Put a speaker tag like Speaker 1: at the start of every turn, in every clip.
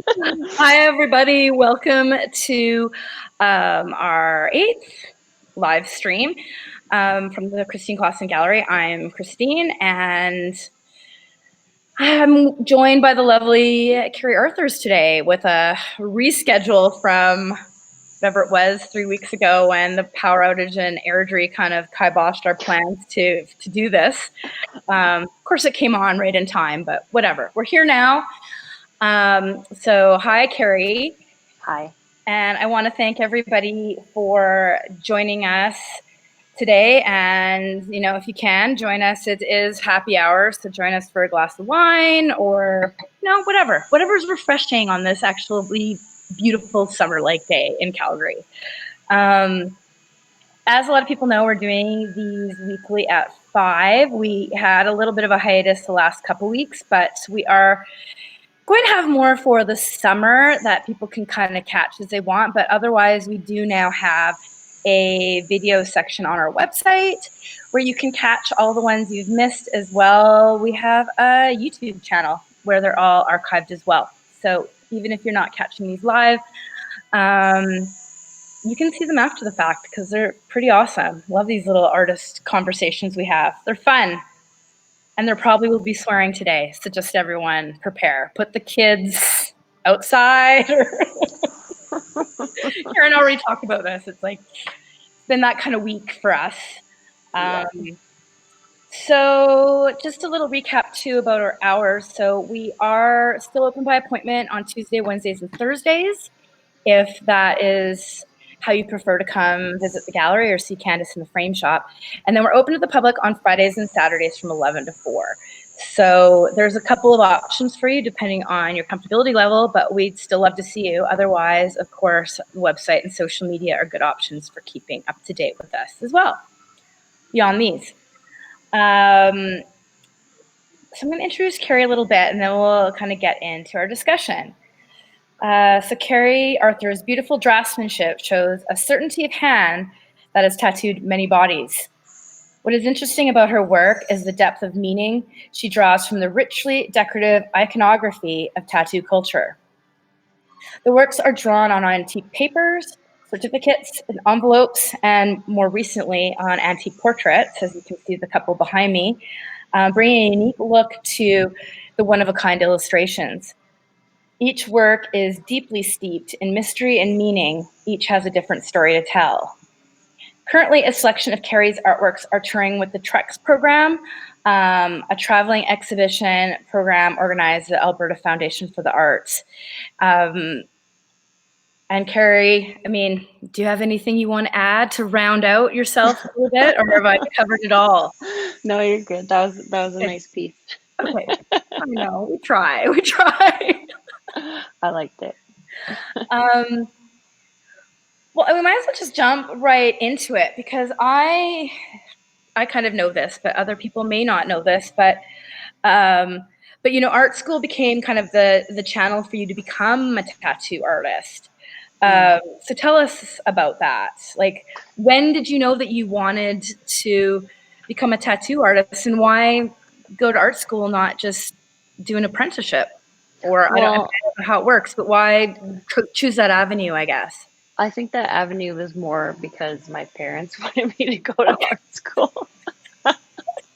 Speaker 1: Hi, everybody. Welcome to our 8th live stream from the Christine Clausen Gallery. I'm Christine, and I'm joined by the lovely Karrie Arthurs today with a reschedule from whatever it was 3 weeks ago when the power outage and Airdrie kind of kiboshed our plans to do this. Of course, it came on right in time, but whatever. We're here now. So hi, Karrie.
Speaker 2: Hi.
Speaker 1: And I want to thank everybody for joining us today. And, if you can, join us. It is happy hour, so join us for a glass of wine or, whatever's refreshing on this actually beautiful summer-like day in Calgary. As a lot of people know, we're doing these weekly at 5. We had a little bit of a hiatus the last couple weeks, but we are going to have more for the summer that people can kind of catch as they want. But otherwise, we do now have a video section on our website where you can catch all the ones you've missed as well. We have a YouTube channel where they're all archived as well. So even if you're not catching these live, you can see them after the fact because they're pretty awesome. Love these little artist conversations we have. They're fun. And there probably will be swearing today. So just everyone prepare. Put the kids outside. Karen already talked about this. It's been that kind of week for us. So just a little recap too about our hours. So we are still open by appointment on Tuesday, Wednesdays, and Thursdays. If that is how you prefer to come visit the gallery or see Candace in the frame shop. And then we're open to the public on Fridays and Saturdays from 11 to 4. So there's a couple of options for you depending on your comfortability level, but we'd still love to see you. Otherwise, of course, the website and social media are good options for keeping up to date with us as well. Beyond these. So I'm going to introduce Karrie a little bit, and then we'll kind of get into our discussion. So Karrie Arthurs' beautiful draftsmanship shows a certainty of hand that has tattooed many bodies. What is interesting about her work is the depth of meaning she draws from the richly decorative iconography of tattoo culture. The works are drawn on antique papers, certificates, and envelopes, and more recently on antique portraits, as you can see the couple behind me, bringing a unique look to the one-of-a-kind illustrations. Each work is deeply steeped in mystery and meaning. Each has a different story to tell. Currently, a selection of Karrie's artworks are touring with the Trex program, a traveling exhibition program organized at the Alberta Foundation for the Arts. And Karrie, do you have anything you want to add to round out yourself a little bit, or have I covered it all?
Speaker 2: No, you're good. That was a nice piece.
Speaker 1: Okay. I know, we try.
Speaker 2: I liked it.
Speaker 1: Well, we might as well just jump right into it because I kind of know this, but other people may not know this. But art school became kind of the channel for you to become a tattoo artist. So tell us about that. Like, when did you know that you wanted to become a tattoo artist, and why go to art school, not just do an apprenticeship? Or I don't know how it works, but why choose that avenue, I guess?
Speaker 2: I think that avenue was more because my parents wanted me to go to art school.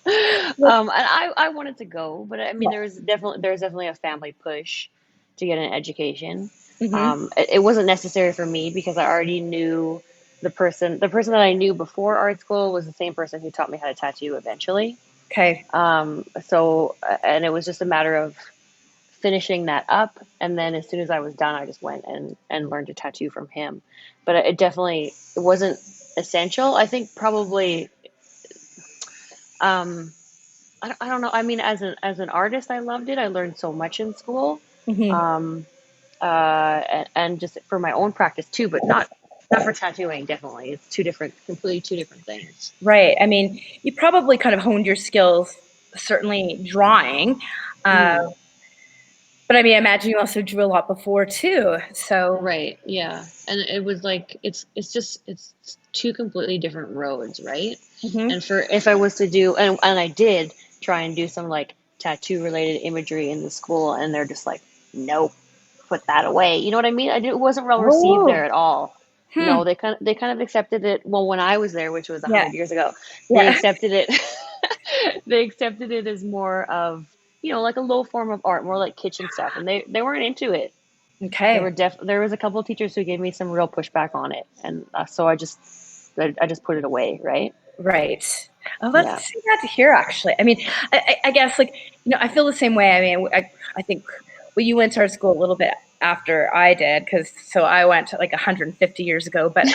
Speaker 2: And I wanted to go, but there was definitely a family push to get an education. It wasn't necessary for me because I already knew the person that I knew before art school was the same person who taught me how to tattoo eventually.
Speaker 1: Okay.
Speaker 2: So, and it was just a matter of finishing that up, and then as soon as I was done, I just went and learned to tattoo from him. But it wasn't essential. I think probably, I don't know. As an artist, I loved it. I learned so much in school, and just for my own practice too, but not for tattooing. Definitely, it's completely two different things.
Speaker 1: Right. You probably kind of honed your skills, certainly drawing. But I imagine you also drew a lot before too. So
Speaker 2: right, yeah, and it was like it's two completely different roads, right? And if I was to do, and I did try and do some like tattoo related imagery in the school, and they're just like, nope, put that away. You know what I mean? It wasn't well received
Speaker 1: Oh,
Speaker 2: there at all.
Speaker 1: hmm.
Speaker 2: No, they kind of accepted it. Well, when I was there, which was
Speaker 1: Yeah,
Speaker 2: 100 years ago, they
Speaker 1: yeah.
Speaker 2: accepted it. They accepted it as more of, like a low form of art, more like kitchen stuff, and they weren't into it.
Speaker 1: Okay,
Speaker 2: There was a couple of teachers who gave me some real pushback on it, and so I just put it away, right?
Speaker 1: right. Oh, that's
Speaker 2: Yeah.
Speaker 1: too bad to hear, actually. I mean, I guess, like, I feel the same way. I mean, I think, well, you went to our school a little bit after I did, because so I went to like 150 years ago, but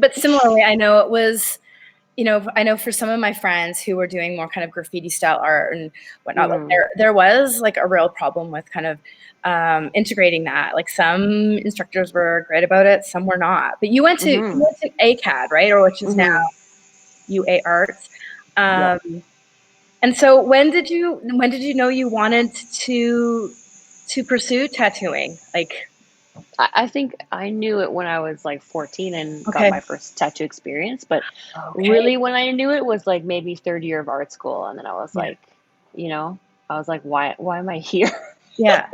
Speaker 1: but similarly, I know it was, I know for some of my friends who were doing more kind of graffiti style art and whatnot, like
Speaker 2: Mm,
Speaker 1: there was like a real problem with kind of integrating that. Like some instructors were great about it, some were not. But
Speaker 2: mm-hmm,
Speaker 1: you went to ACAD, right, or which is now
Speaker 2: mm-hmm.
Speaker 1: UA Arts.
Speaker 2: Yep.
Speaker 1: Um, and so when did you know you wanted to pursue tattooing? Like,
Speaker 2: I think I knew it when I was like 14 and got
Speaker 1: okay,
Speaker 2: my first tattoo experience, but
Speaker 1: okay,
Speaker 2: really when I knew it was like maybe third year of art school, and then I was
Speaker 1: yeah,
Speaker 2: like, you know, I was like, why am I here?
Speaker 1: yeah,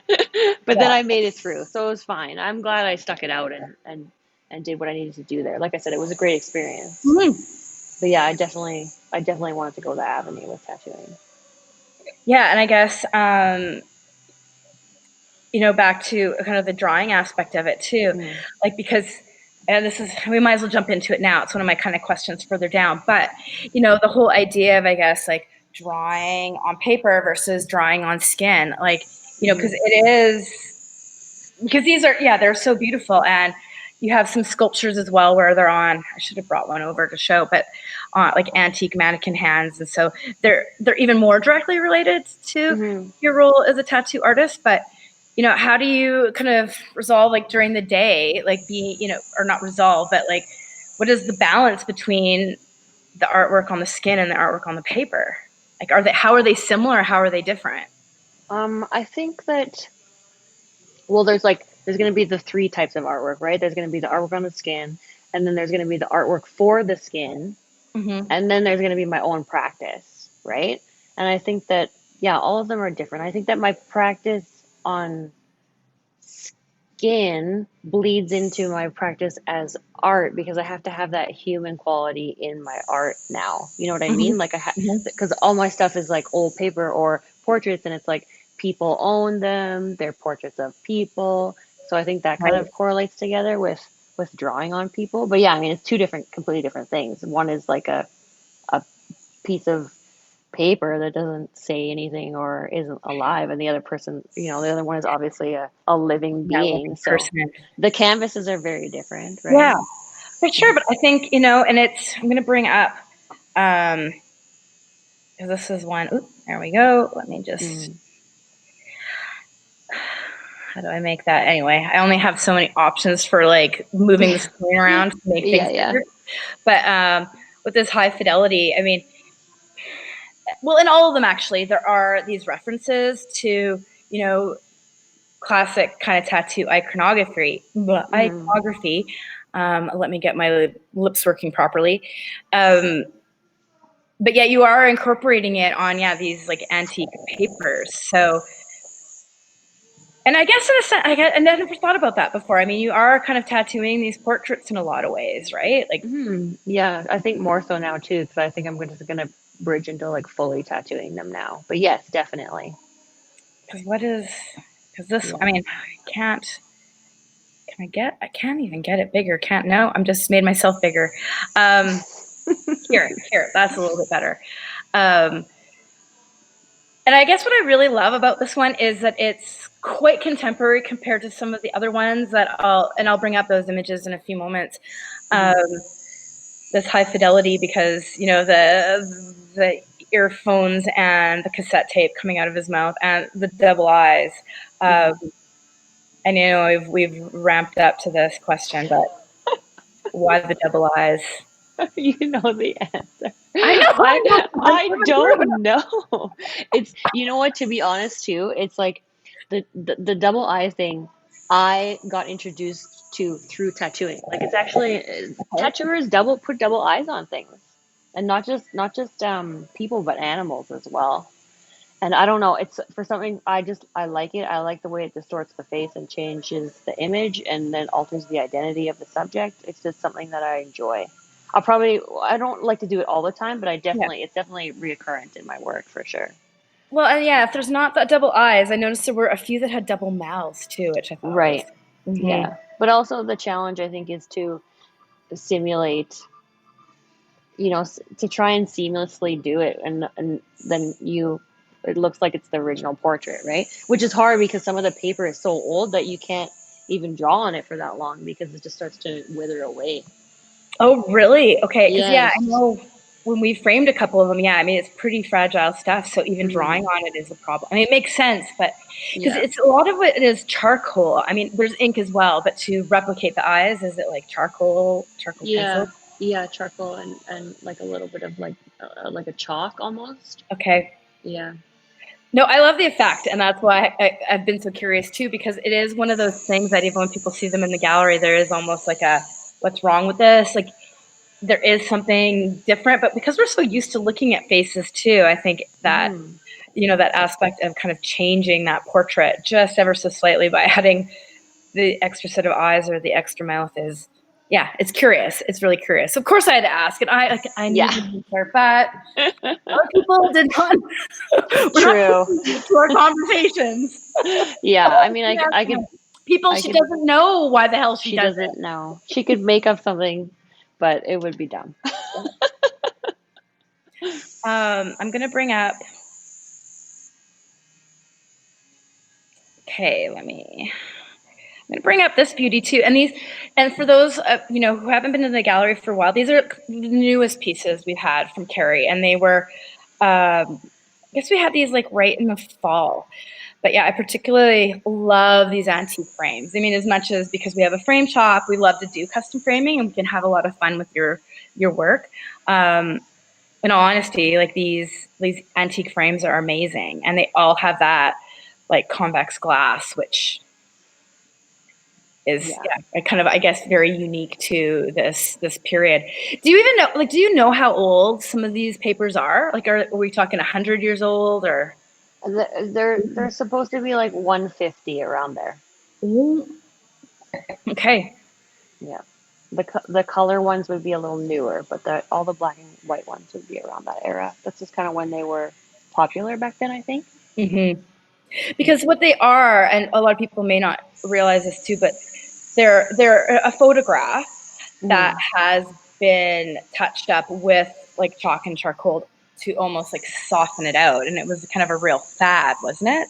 Speaker 2: But then
Speaker 1: yeah.
Speaker 2: I made it through, so it was fine. I'm glad I stuck it out and did what I needed to do there. Like I said, it was a great experience.
Speaker 1: Mhm.
Speaker 2: But yeah, I definitely wanted to go that avenue with tattooing.
Speaker 1: Yeah, and I guess back to kind of the drawing aspect of it too,
Speaker 2: Mm,
Speaker 1: like, because, and this is, we might as well jump into it now. It's one of my kind of questions further down, but the whole idea of, I guess, like drawing on paper versus drawing on skin, like, because
Speaker 2: mm-hmm,
Speaker 1: it is, because these are, yeah, they're so beautiful. And you have some sculptures as well where they're on, I should have brought one over to show, but like antique mannequin hands, and so they're even more directly related to
Speaker 2: mm-hmm.
Speaker 1: your role as a tattoo artist. But how do you kind of resolve, like, during the day, like, being, or not resolve, but like, what is the balance between the artwork on the skin and the artwork on the paper? Like, how are they similar, how are they different?
Speaker 2: I think that, well, there's going to be the three types of artwork, right? There's going to be the artwork on the skin, and then there's going to be the artwork for the skin,
Speaker 1: Mm-hmm.
Speaker 2: and then there's going to be my own practice, right? And I think that, yeah, all of them are different. I think that my practice on skin bleeds into my practice as art, because I have to have that human quality in my art now. You know what I
Speaker 1: Mm-hmm.
Speaker 2: mean? Like
Speaker 1: Mm-hmm.
Speaker 2: because all my stuff is like old paper or portraits, and it's like people own them. They're portraits of people. So I think that kind
Speaker 1: Right.
Speaker 2: of correlates together with drawing on people. But yeah, I mean, it's two completely different things. One is like a piece of paper that doesn't say anything or isn't alive, and the other person, the other one is obviously a living
Speaker 1: Yeah,
Speaker 2: being.
Speaker 1: living
Speaker 2: So
Speaker 1: person.
Speaker 2: the canvases are very different,
Speaker 1: Yeah,
Speaker 2: right?
Speaker 1: for sure. But I think, and I'm going to bring up, um, because this is one. Oop, there we go. Let me just,
Speaker 2: Mm.
Speaker 1: how do I make that? Anyway, I only have so many options for like moving the screen around to make
Speaker 2: Yeah,
Speaker 1: things
Speaker 2: yeah.
Speaker 1: bigger. But with this high fidelity, I mean, well, in all of them, actually, there are these references to, you know, classic kind of tattoo iconography.
Speaker 2: Mm.
Speaker 1: Let me get my lips working properly. Um, but yeah, you are incorporating it on, yeah, these like antique papers. So, and I guess in a sense, I never thought about that before. I mean, you are kind of tattooing these portraits in a lot of ways, right? Like,
Speaker 2: Mm. Yeah, I think more so now too, because I think I'm just gonna bridge into like fully tattooing them now. But yes, definitely.
Speaker 1: because this, I
Speaker 2: Yeah.
Speaker 1: mean, I can't even get it bigger. Can't, no, I'm just made myself bigger. Um, here, that's a little bit better. Um, and I guess what I really love about this one is that it's quite contemporary compared to some of the other ones that I'll bring up those images in a few moments. Um,
Speaker 2: Mm.
Speaker 1: this high fidelity, because the earphones and the cassette tape coming out of his mouth and the double eyes.
Speaker 2: Mm.
Speaker 1: Um, and we've ramped up to this question, but why the double eyes?
Speaker 2: You know the answer.
Speaker 1: I know, I know,
Speaker 2: I don't know. It's, you know what, to be honest too, it's like the double eye thing I got introduced to through tattooing. Like it's actually
Speaker 1: okay.
Speaker 2: tattooers put double eyes on things. And not just people but animals as well. And I don't know, it's for something I like it. I like the way it distorts the face and changes the image and then alters the identity of the subject. It's just something that I enjoy. I don't like to do it all the time, but
Speaker 1: Yeah.
Speaker 2: it's definitely reoccurrent in my work for sure.
Speaker 1: Well, and yeah, if there's not the double eyes, I noticed there were a few that had double mouths too, which I thought was.
Speaker 2: Right.
Speaker 1: Hmm.
Speaker 2: Yeah. But also the challenge I think is to simulate, to try and seamlessly do it, and then it looks like it's the original portrait, right? Which is hard because some of the paper is so old that you can't even draw on it for that long because it just starts to wither away.
Speaker 1: Oh, really? Okay, because yeah, I
Speaker 2: Yes.
Speaker 1: know when we framed a couple of them, yeah, I mean it's pretty fragile stuff, so even drawing
Speaker 2: Hmm.
Speaker 1: on it is a problem. I mean, it makes sense, but because
Speaker 2: Yeah.
Speaker 1: it's a lot of it is charcoal. I mean, there's ink as well, but to replicate the eyes, is it like charcoal
Speaker 2: Yeah.
Speaker 1: pencil?
Speaker 2: Yeah, charcoal and like a little bit of like a chalk almost.
Speaker 1: Okay.
Speaker 2: Yeah.
Speaker 1: No, I love the effect, and that's why I've been so curious too, because it is one of those things that even when people see them in the gallery, there is almost like a what's wrong with this? Like there is something different, but because we're so used to looking at faces too, I think that
Speaker 2: Hmm.
Speaker 1: that aspect of kind of changing that portrait just ever so slightly by adding the extra set of eyes or the extra mouth is, yeah, it's curious. It's really curious. Of course, I had to ask, and I knew
Speaker 2: Yeah.
Speaker 1: you didn't care, but other people did not. We're not
Speaker 2: True.
Speaker 1: listening to our conversations.
Speaker 2: Yeah. I mean,
Speaker 1: Yeah,
Speaker 2: I could
Speaker 1: people,
Speaker 2: I
Speaker 1: she
Speaker 2: could
Speaker 1: doesn't know why the hell she
Speaker 2: she
Speaker 1: does
Speaker 2: doesn't know. She could make up something, but it would be dumb.
Speaker 1: it. I'm gonna bring up. Okay, I'm gonna bring up this beauty too. And these, and for those who haven't been in the gallery for a while, these are the newest pieces we've had from Karrie, and they were, I guess we had these like right in the fall. But yeah, I particularly love these antique frames. I mean, as much as because we have a frame shop, we love to do custom framing, and we can have a lot of fun with your work. Um, in all honesty, like these antique frames are amazing, and they all have that like convex glass, which is,
Speaker 2: Yeah.
Speaker 1: yeah, kind of, I guess, very unique to this period. Do you even know, like, do you know how old some of these papers are? Like, are we talking 100 years old or?
Speaker 2: They're supposed to be like 150 around there.
Speaker 1: Ooh, okay.
Speaker 2: Yeah. The color ones would be a little newer, but all the black and white ones would be around that era. That's just kind of when they were popular back then, I think.
Speaker 1: Hmm. Because what they are, and a lot of people may not realize this too, but they're a photograph that
Speaker 2: Mm.
Speaker 1: has been touched up with like chalk and charcoal to almost like soften it out, and it was kind of a real fad, wasn't it?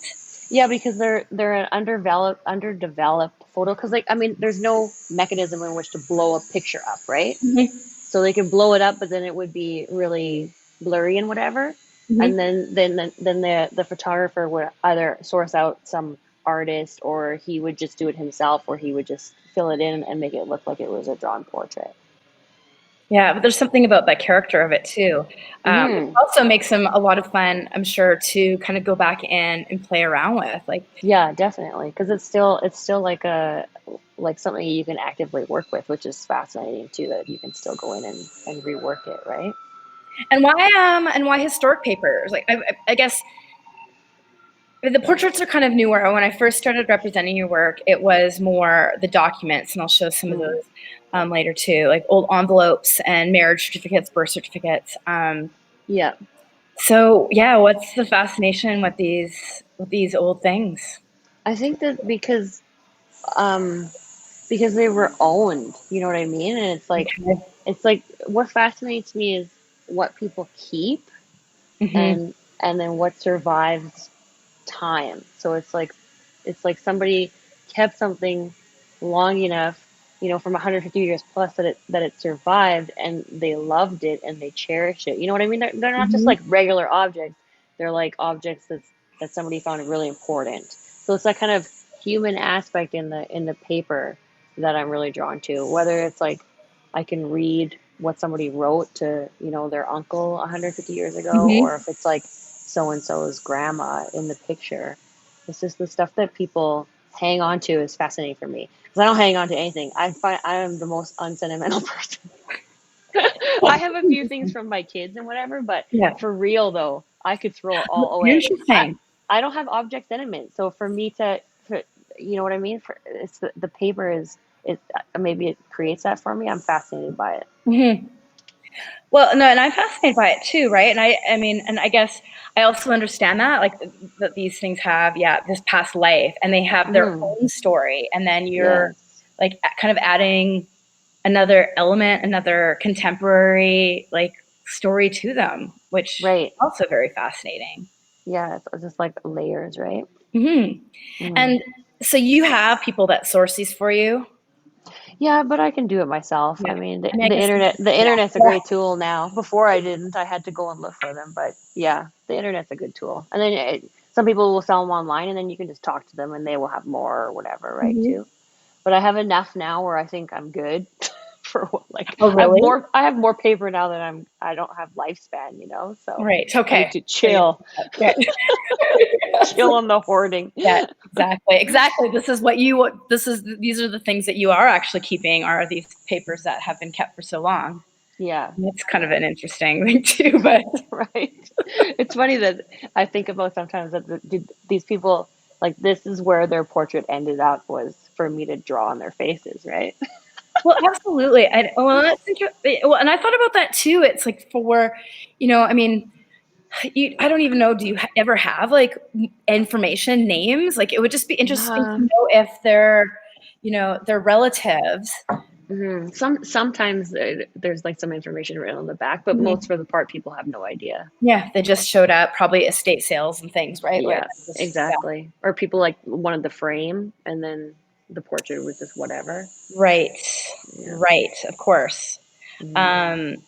Speaker 2: Yeah, because they're an underdeveloped photo. Because like I mean, there's no mechanism in which to blow a picture up, right?
Speaker 1: Hmm.
Speaker 2: So they could blow it up, but then it would be really blurry and whatever. And
Speaker 1: Hmm.
Speaker 2: then the photographer would either source out some artist, or he would just do it himself, or he would just fill it in and make it look like it was a drawn portrait.
Speaker 1: Yeah, but there's something about that character of it too. Which
Speaker 2: Hmm.
Speaker 1: also makes them a lot of fun, I'm sure, to kind of go back in and play around with. Like,
Speaker 2: Yeah, definitely, because it's still like something you can actively work with, which is fascinating too. That you can still go in and rework it, right?
Speaker 1: and why historic papers? Like, I guess the portraits are kind of newer. When I first started representing your work, it was more the documents, and I'll show some of
Speaker 2: Mm.
Speaker 1: those later too, like old envelopes and marriage certificates, birth certificates.
Speaker 2: Yeah,
Speaker 1: So yeah, what's the fascination with these old things?
Speaker 2: I think that um because they were owned, you know what I mean? And
Speaker 1: Okay.
Speaker 2: it's like what fascinates me is what people keep,
Speaker 1: Hmm.
Speaker 2: and then what survives time. So it's like somebody kept something long enough, from 150 years plus that it survived, and they loved it and they cherished it. You know what I mean? They're not just
Speaker 1: Hmm.
Speaker 2: like regular objects. They're like objects that somebody found really important. So it's that kind of human aspect in the paper that I'm really drawn to. Whether it's like I can read what somebody wrote to, their uncle 150 years ago, or
Speaker 1: Hmm.
Speaker 2: if it's like so and so's grandma in the picture. It's just the stuff that people hang on to is fascinating for me because I don't hang on to anything. I find I am the most unsentimental person. I have a few things from my kids and whatever, but
Speaker 1: Yeah.
Speaker 2: for real though, I could throw it all away.
Speaker 1: Interesting.
Speaker 2: I don't have object sentiment, so for me for, you know what I mean? For it's the paper is it maybe it creates that for me. I'm fascinated by it.
Speaker 1: Mm-hmm. Well, no, and I'm fascinated by it too, right? And I mean, and I guess I also understand that, like that these things have, yeah, this past life, and they have their
Speaker 2: Hmm.
Speaker 1: own story, and then you're
Speaker 2: Yes.
Speaker 1: like kind of adding another element, another contemporary like story to them, which
Speaker 2: Right.
Speaker 1: is also very fascinating.
Speaker 2: Yeah. It's just like layers, right?
Speaker 1: Hmm.
Speaker 2: Hmm.
Speaker 1: And so you have people that source these for you.
Speaker 2: Yeah, but I can do it myself.
Speaker 1: Yeah.
Speaker 2: I mean,
Speaker 1: I mean, I guess,
Speaker 2: the
Speaker 1: yeah.
Speaker 2: internet's a
Speaker 1: Yeah.
Speaker 2: great tool now. Before I didn't, I had to go and look for them. But yeah, the internet's a good tool. And then some people will sell them online, and then you can just talk to them, and they will have more or whatever, right?
Speaker 1: Mhm.
Speaker 2: Too. But I have enough now where I think I'm good for like
Speaker 1: Oh, really?
Speaker 2: I have more paper now that I don't have lifespan, so
Speaker 1: Right.
Speaker 2: I need
Speaker 1: Okay.
Speaker 2: to
Speaker 1: So you,
Speaker 2: chill,
Speaker 1: yeah.
Speaker 2: chill on the hoarding.
Speaker 1: Yeah, exactly. Exactly. These are the things that you are actually keeping are these papers that have been kept for so long.
Speaker 2: Yeah,
Speaker 1: It's kind of
Speaker 2: yeah.
Speaker 1: an interesting thing too, but
Speaker 2: Right. It's funny that I think about sometimes that these people, like, this is where their portrait ended up, was for me to draw on their faces, right?
Speaker 1: well, absolutely. Well, well, and I thought about that too. It's like for, I mean, I don't even know. Do you ever have like information names? Like it would just be interesting to
Speaker 2: Yeah.
Speaker 1: know if they're relatives.
Speaker 2: Sometimes there's like some information written on the back, but most
Speaker 1: Mhm.
Speaker 2: for the part, people have no idea.
Speaker 1: Yeah, they just showed up, probably estate sales and things, right? Where
Speaker 2: Yeah,
Speaker 1: yeah,
Speaker 2: exactly. Or people like wanted the frame, and then the portrait was just whatever.
Speaker 1: right,
Speaker 2: Yeah.
Speaker 1: right, of course.
Speaker 2: Mhm.
Speaker 1: Um,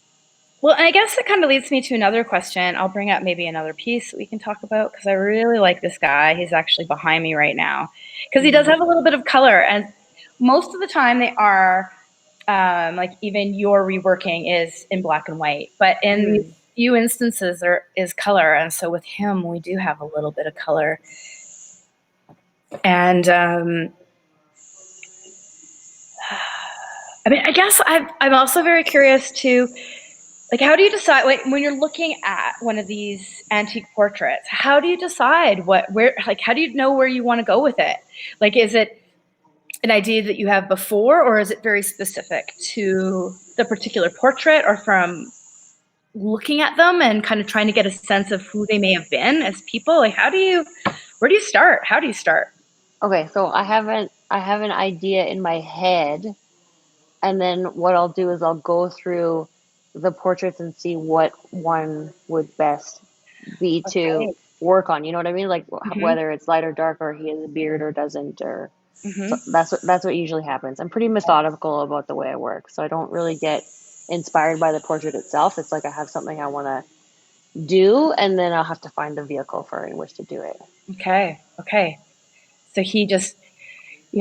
Speaker 1: well, and I guess that kind of leads me to another question. I'll bring up maybe another piece that we can talk about because I really like this guy. He's actually behind me right now because he does
Speaker 2: Mhm.
Speaker 1: have a little bit of color, and most of the time they are like even your reworking is in black and white, but in these
Speaker 2: Mhm.
Speaker 1: few instances there is color, and so with him we do have a little bit of color, and I mean, I guess I'm also very curious to like, how do you decide like when you're looking at one of these antique portraits? How do you decide like, how do you know where you want to go with it? Like, is it an idea that you have before, or is it very specific to the particular portrait, or from looking at them and kind of trying to get a sense of who they may have been as people? Like, where do you start? How do you start?
Speaker 2: Okay, so I have an idea in my head, and then what I'll do is I'll go through the portraits and see what one would best be to
Speaker 1: Okay.
Speaker 2: work on. You know what I mean? Like
Speaker 1: Hmm.
Speaker 2: whether it's light or dark, or he has a beard or doesn't, or so
Speaker 1: Hmm.
Speaker 2: that's what usually happens. I'm pretty methodical about the way I work, so I don't really get inspired by the portrait itself. It's like I have something I want to do, and then I'll have to find the vehicle for in which to do it.
Speaker 1: Okay. Okay. So you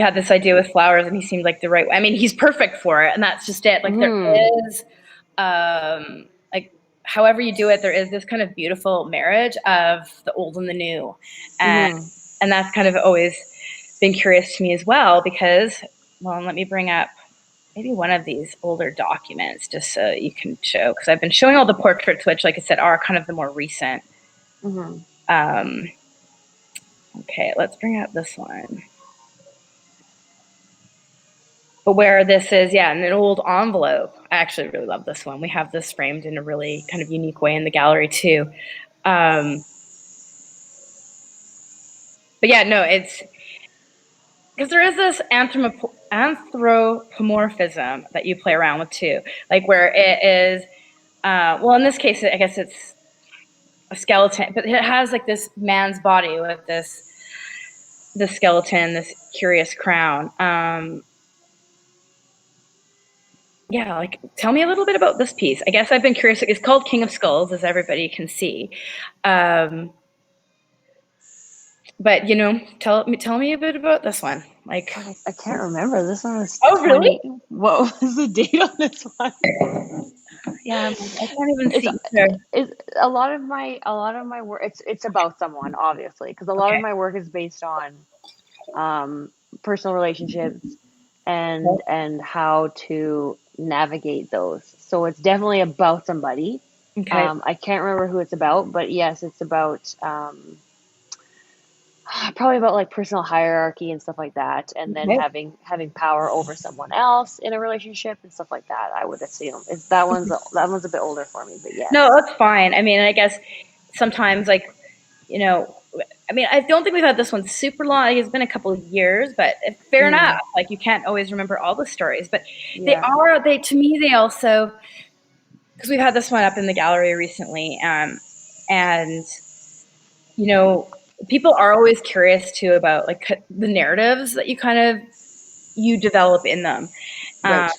Speaker 1: had this idea with flowers, and he seemed like the right. I mean, he's perfect for it, and that's just it. Like there
Speaker 2: Hmm.
Speaker 1: is, like however you do it, there is this kind of beautiful marriage of the old and the new, and
Speaker 2: Hmm.
Speaker 1: that's kind of always been curious to me as well because, well, let me bring up maybe one of these older documents just so you can show because I've been showing all the portraits, which, like I said, are kind of the more recent.
Speaker 2: Hmm.
Speaker 1: Um, okay, let's bring up this one. But where this is, yeah, in an old envelope. I actually really love this one. We have this framed in a really kind of unique way in the gallery too. Um, but yeah, no, it's because there is this anthropomorphism that you play around with too, like where it is. Well, in this case, I guess it's a skeleton, but it has like this man's body with this skeleton, this curious crown. Yeah, like tell me a little bit about this piece. I guess I've been curious. It's called King of Skulls, as everybody can see. Um, but tell me a bit about this one. Like,
Speaker 2: I can't remember. This one was
Speaker 1: oh, really?
Speaker 2: 20. What was the date on this one?
Speaker 1: Yeah, I can't even
Speaker 2: It's
Speaker 1: see either.
Speaker 2: it's a lot of my work. It's about someone, obviously, because a lot of
Speaker 1: Okay.
Speaker 2: my work is based on um, personal relationships and how to navigate those. So it's definitely about somebody.
Speaker 1: Okay.
Speaker 2: I can't remember who it's about, but yes, it's about probably about like personal hierarchy and stuff like that, and then
Speaker 1: Okay.
Speaker 2: having power over someone else in a relationship and stuff like that. I would assume it's that one's a bit older for me, but
Speaker 1: No,
Speaker 2: yes.
Speaker 1: that's fine. I mean, I guess sometimes, like, you know, I mean, I don't think we've had this one super long. Like, it's been a couple of years, but fair enough.
Speaker 2: Mm,
Speaker 1: Like, you can't always remember all the stories, but
Speaker 2: yeah.
Speaker 1: to me, they also, because we've had this one up in the gallery recently, and, you know, people are always curious too about like the narratives that you develop in them. Um,
Speaker 2: Right.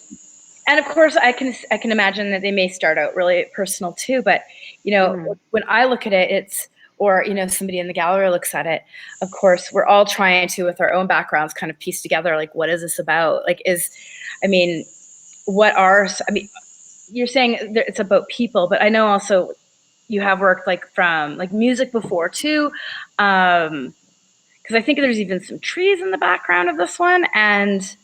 Speaker 1: and of course, I can imagine that they may start out really personal too. But
Speaker 2: Mm,
Speaker 1: when I look at it, or somebody in the gallery looks at it. Of course, we're all trying to, with our own backgrounds, kind of piece together like, what is this about? Like, I mean, I mean, you're saying it's about people, but I know also you have worked like from like music before too. Because I think there's even some trees in the background of this one, and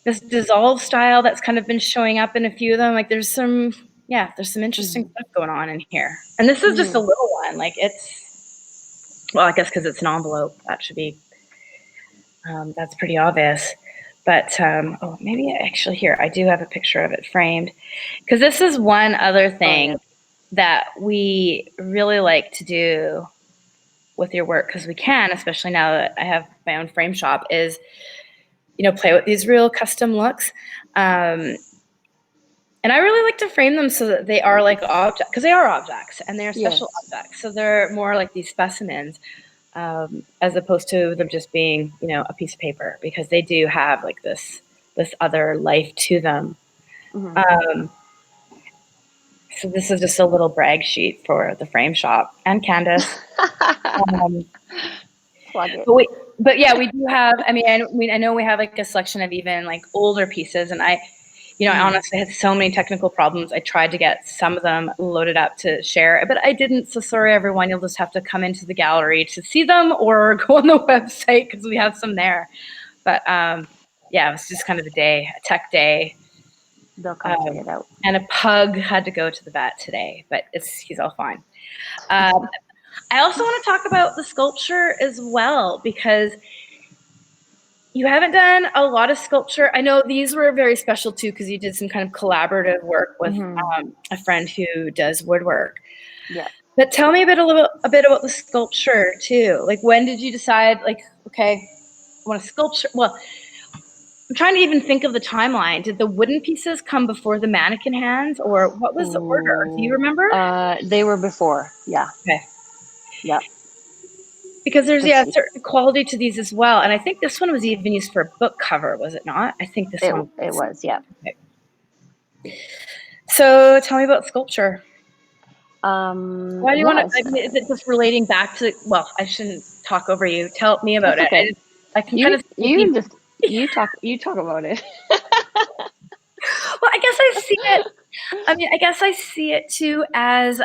Speaker 1: this dissolve style that's kind of been showing up in a few of them. Like there's some interesting
Speaker 2: mm,
Speaker 1: stuff going on in here. And this is just a
Speaker 2: mm.
Speaker 1: little one. Like well, I guess because it's an envelope, that should be, that's pretty obvious. But oh, maybe actually here I do have a picture of it framed, because this is one other
Speaker 2: Oh yeah.
Speaker 1: thing that we really like to do with your work, because we can, especially now that I have my own frame shop, is play with these real custom looks. And I really like to frame them so that they are like objects, because they are objects and they're special
Speaker 2: Yes.
Speaker 1: objects. So they're more like these specimens, as opposed to them just being, a piece of paper, because they do have like this other life to them.
Speaker 2: Hmm.
Speaker 1: Um, so this is just a little brag sheet for the frame shop and Candace. Um,
Speaker 2: Plug it.
Speaker 1: but yeah, we do have. I know we have like a selection of even like older pieces, and I
Speaker 2: Hmm.
Speaker 1: honestly had so many technical problems. I tried to get some of them loaded up to share, but I didn't. So sorry, everyone. You'll just have to come into the gallery to see them or go on the website, because we have some there. But yeah, it was just kind of a tech day.
Speaker 2: They'll come check
Speaker 1: Um,
Speaker 2: it out.
Speaker 1: and a pug had to go to the vet today, but he's all fine. Um, I also want to talk about the sculpture as well, because you haven't done a lot of sculpture. I know these were very special too, because you did some kind of collaborative work with
Speaker 2: Hmm.
Speaker 1: a friend who does woodwork.
Speaker 2: Yeah.
Speaker 1: But tell me a bit about the sculpture too. Like, when did you decide, like, okay, I want a sculpture? Well, I'm trying to even think of the timeline. Did the wooden pieces come before the mannequin hands, or what was the order? Do you
Speaker 2: Ooh.
Speaker 1: remember?
Speaker 2: They were before. Yeah.
Speaker 1: Okay.
Speaker 2: Yeah.
Speaker 1: Because there's,
Speaker 2: This
Speaker 1: yeah, a certain quality to these as well. And I think this one was even used for a book cover, was it not? I think this
Speaker 2: it
Speaker 1: one
Speaker 2: it
Speaker 1: was.
Speaker 2: was. Yeah.
Speaker 1: Okay. So tell me about sculpture. Why do you want to? I
Speaker 2: Yes.
Speaker 1: mean, is it just relating back to? Well, I shouldn't talk over you. Tell me about
Speaker 2: That's
Speaker 1: it.
Speaker 2: okay.
Speaker 1: I can kind
Speaker 2: You
Speaker 1: of see
Speaker 2: you can
Speaker 1: people.
Speaker 2: just you talk about it.
Speaker 1: Well, I guess I see it. I mean, I guess I see it too as,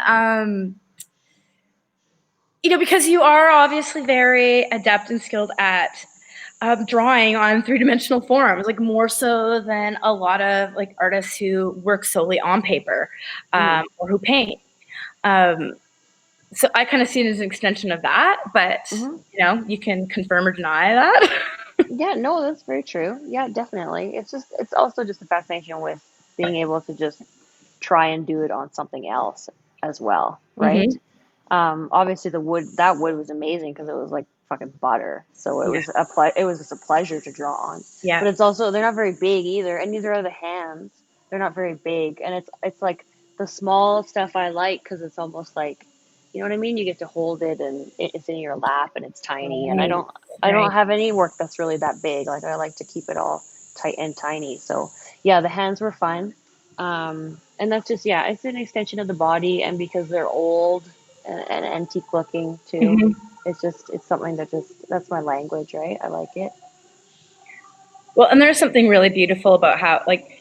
Speaker 1: because you are obviously very adept and skilled at drawing on three-dimensional forms, like more so than a lot of like artists who work solely on paper,
Speaker 2: Mm.
Speaker 1: or who paint. Um, so I kind of see it as an extension of that, but
Speaker 2: Hmm.
Speaker 1: you can confirm or deny that.
Speaker 2: Yeah, no, that's very true. Yeah, definitely. It's also just a fascination with being able to just try and do it on something else as well, right?
Speaker 1: Hmm.
Speaker 2: Obviously that wood was amazing because it was like fucking butter. So
Speaker 1: Yeah,
Speaker 2: it was just a pleasure to draw on.
Speaker 1: yeah.
Speaker 2: But it's also they're not very big either, and neither are the hands. They're not very big, and it's like the small stuff I like because it's almost like, you know what I mean? You get to hold it and it's in your lap and it's tiny. And
Speaker 1: Right,
Speaker 2: I don't
Speaker 1: right.
Speaker 2: have any work that's really that big. Like I like to keep it all tight and tiny. So yeah, the hands were fun. And that's just, yeah, it's an extension of the body. And because they're old and antique looking too,
Speaker 1: Hmm.
Speaker 2: it's something that that's my language, right? I like it.
Speaker 1: Well, and there's something really beautiful about how, like,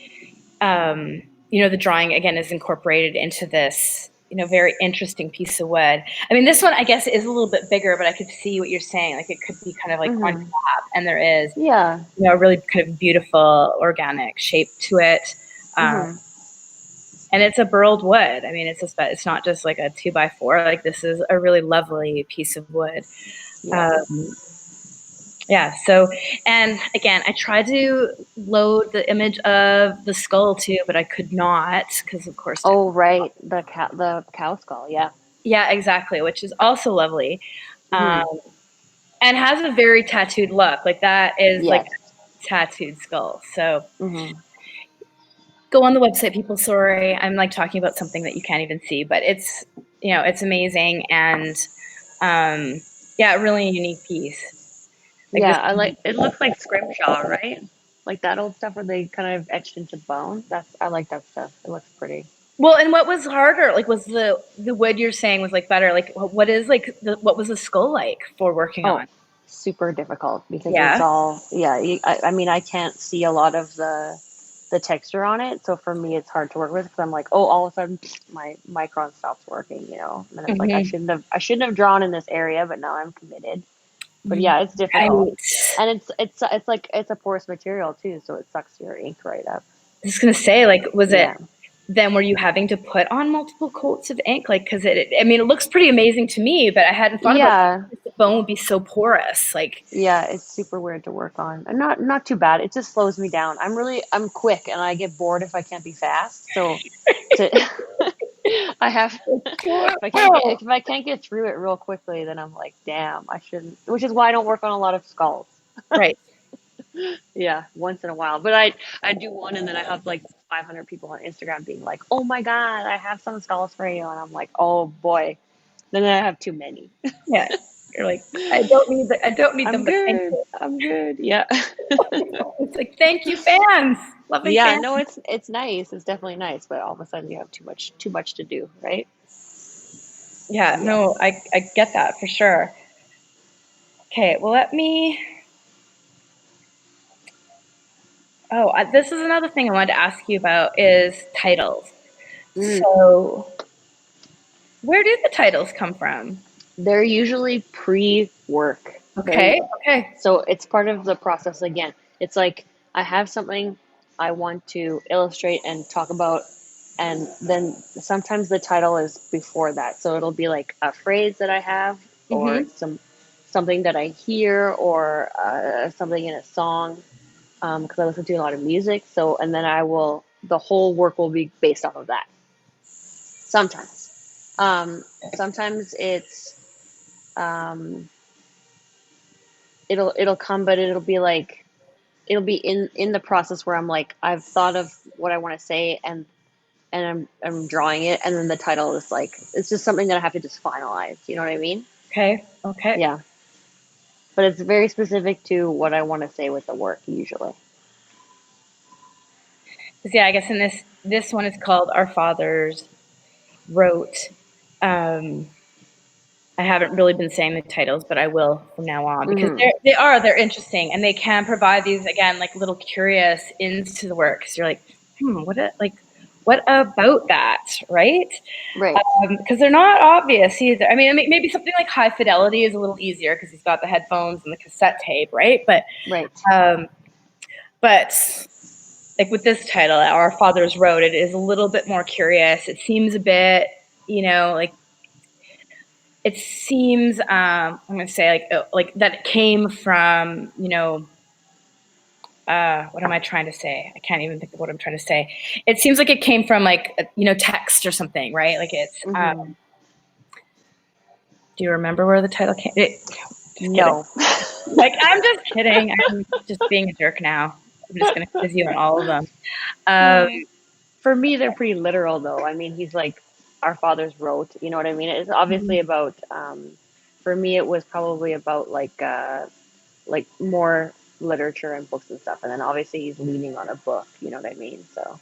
Speaker 1: the drawing again is incorporated into this, very interesting piece of wood. I mean, this one I guess is a little bit bigger, but I could see what you're saying. Like, it could be kind of like on
Speaker 2: Hmm.
Speaker 1: top, and there is,
Speaker 2: Yeah.
Speaker 1: a really kind of beautiful organic shape to it. Um,
Speaker 2: Hmm.
Speaker 1: And it's a burled wood. I mean, it's not just like a 2x4. Like this is a really lovely piece of wood.
Speaker 2: Yeah.
Speaker 1: Yeah. So, and again, I tried to load the image of the skull too, but I could not because, of course.
Speaker 2: Oh, right. The cow skull. Yeah.
Speaker 1: Yeah, exactly. Which is also lovely,
Speaker 2: Hmm.
Speaker 1: and has a very tattooed look. Like that is like
Speaker 2: Yes.
Speaker 1: a tattooed skull. So
Speaker 2: Hmm.
Speaker 1: go on the website, people. Sorry, I'm like talking about something that you can't even see, but it's it's amazing and yeah, really unique piece. Like
Speaker 2: Yeah,
Speaker 1: this.
Speaker 2: I like it. Looks like scrimshaw, right? Like that old stuff where they kind of etched into bone. I like that stuff. It looks pretty.
Speaker 1: Well, and what was harder? Like, was the wood you're saying was like better? Like, what is like what was the skull like for working
Speaker 2: Oh,
Speaker 1: on?
Speaker 2: super difficult because it's
Speaker 1: Yeah.
Speaker 2: all, yeah. I mean, I can't see a lot of the texture on it, so for me, it's hard to work with because I'm like, oh, all of a sudden my micron stops working, And then it's like
Speaker 1: Hmm.
Speaker 2: I shouldn't have drawn in this area, but now I'm committed. But yeah, it's difficult,
Speaker 1: Right.
Speaker 2: and it's like it's a porous material too, so it sucks your ink right up.
Speaker 1: I was gonna say, like, was it
Speaker 2: Yeah.
Speaker 1: then were you having to put on multiple coats of ink? Like, because I mean, it looks pretty amazing to me, but I hadn't thought about
Speaker 2: Yeah.
Speaker 1: the bone would be so porous. Like,
Speaker 2: Yeah, it's super weird to work on. And not too bad. It just slows me down. I'm quick and I get bored if I can't be fast. So to I have
Speaker 1: wow.
Speaker 2: if I can't get through it real quickly, then I'm like, damn, I shouldn't. Which is why I don't work on a lot of skulls.
Speaker 1: Right.
Speaker 2: Yeah, once in a while. But I do one and then I have like 500 people on Instagram being like, "Oh my God, I have some skulls for you." And I'm like, "Oh boy." Then I have too many.
Speaker 1: Yeah. You're like, I don't need them,
Speaker 2: I'm
Speaker 1: but thank
Speaker 2: good.
Speaker 1: you.
Speaker 2: I'm good. Yeah.
Speaker 1: It's like, thank you, fans, loving
Speaker 2: Yeah,
Speaker 1: fans.
Speaker 2: no, it's nice. It's definitely nice, but all of a sudden you have too much to do, right?
Speaker 1: Yeah,
Speaker 2: Yeah.
Speaker 1: no, I get that for sure. Okay, well, let me. Oh, this is another thing I wanted to ask you about is titles.
Speaker 2: Mm.
Speaker 1: So, where do the titles come from?
Speaker 2: They're usually pre-work.
Speaker 1: Okay, okay.
Speaker 2: So it's part of the process again. It's like I have something I want to illustrate and talk about, and then sometimes the title is before that. So it'll be like a phrase that I have, or
Speaker 1: Mm-hmm.
Speaker 2: something that I hear, or something in a song, because I listen to a lot of music. So and then the whole work will be based off of that. Sometimes, sometimes um, it'll come, but it'll be in the process where I'm like, I've thought of what I want to say, and I'm drawing it, and then the title is like, it's just something that I have to just finalize. You know what I mean?
Speaker 1: Okay, okay.
Speaker 2: Yeah, but it's very specific to what I want to say with the work usually.
Speaker 1: 'Cause, yeah, I guess in this one is called Our Fathers Wrote. Um, I haven't really been saying the titles, but I will from now on because
Speaker 2: Hmm.
Speaker 1: they're interesting and they can provide these again like little curious into the work because you're like, what about that, right?
Speaker 2: Right,
Speaker 1: Because they're not obvious either. I mean, maybe something like High Fidelity is a little easier because he's got the headphones and the cassette tape, right?
Speaker 2: right.
Speaker 1: Um, but like with this title, Our Fathers Wrote, it is a little bit more curious. It seems a bit, like it seems I'm gonna say like that it came from what am I trying to say? I can't even think of what I'm trying to say. It seems like it came from like text or something, right? Like it's
Speaker 2: Hmm.
Speaker 1: do you remember where the title came? Just kidding.
Speaker 2: No.
Speaker 1: Like I'm just kidding. I'm just being a jerk now. I'm just gonna quiz you on all of them. Um,
Speaker 2: For me, they're pretty literal, though. I mean, he's like, our fathers wrote. You know what I mean? It's obviously about. For me, it was probably about like more literature and books and stuff, and then obviously he's leaning on a book. You know what I mean? So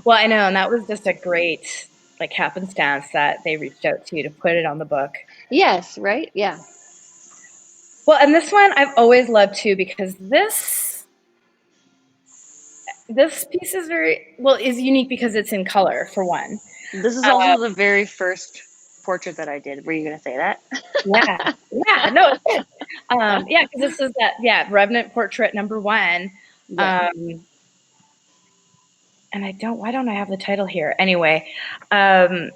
Speaker 1: well, I know, and that was just a great like happenstance that they reached out to you to put it on the book.
Speaker 2: yes, right? Yeah.
Speaker 1: Well, and this one I've always loved too because this piece is unique because it's in color for one.
Speaker 2: This is
Speaker 1: Uh,
Speaker 2: also the very first portrait that I did. Were you gonna say that?
Speaker 1: yeah, yeah, no, it's good. Yeah, because this is that Revenant portrait number one,
Speaker 2: Yeah.
Speaker 1: um, why don't I have the title here? Anyway, I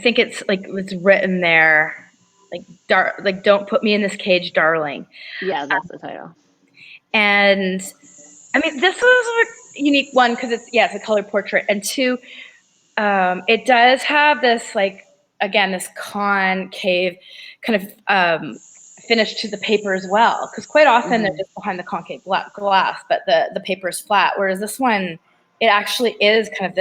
Speaker 1: think it's like it was written there, like don't put me in this cage, darling.
Speaker 2: Yeah, that's the title.
Speaker 1: And I mean, this was a unique one because it's a color portrait, and two, it does have this like again this concave kind of finish to the paper as well. Because quite often they're just behind the concave glass, but the paper is flat. Whereas this one, it actually is kind of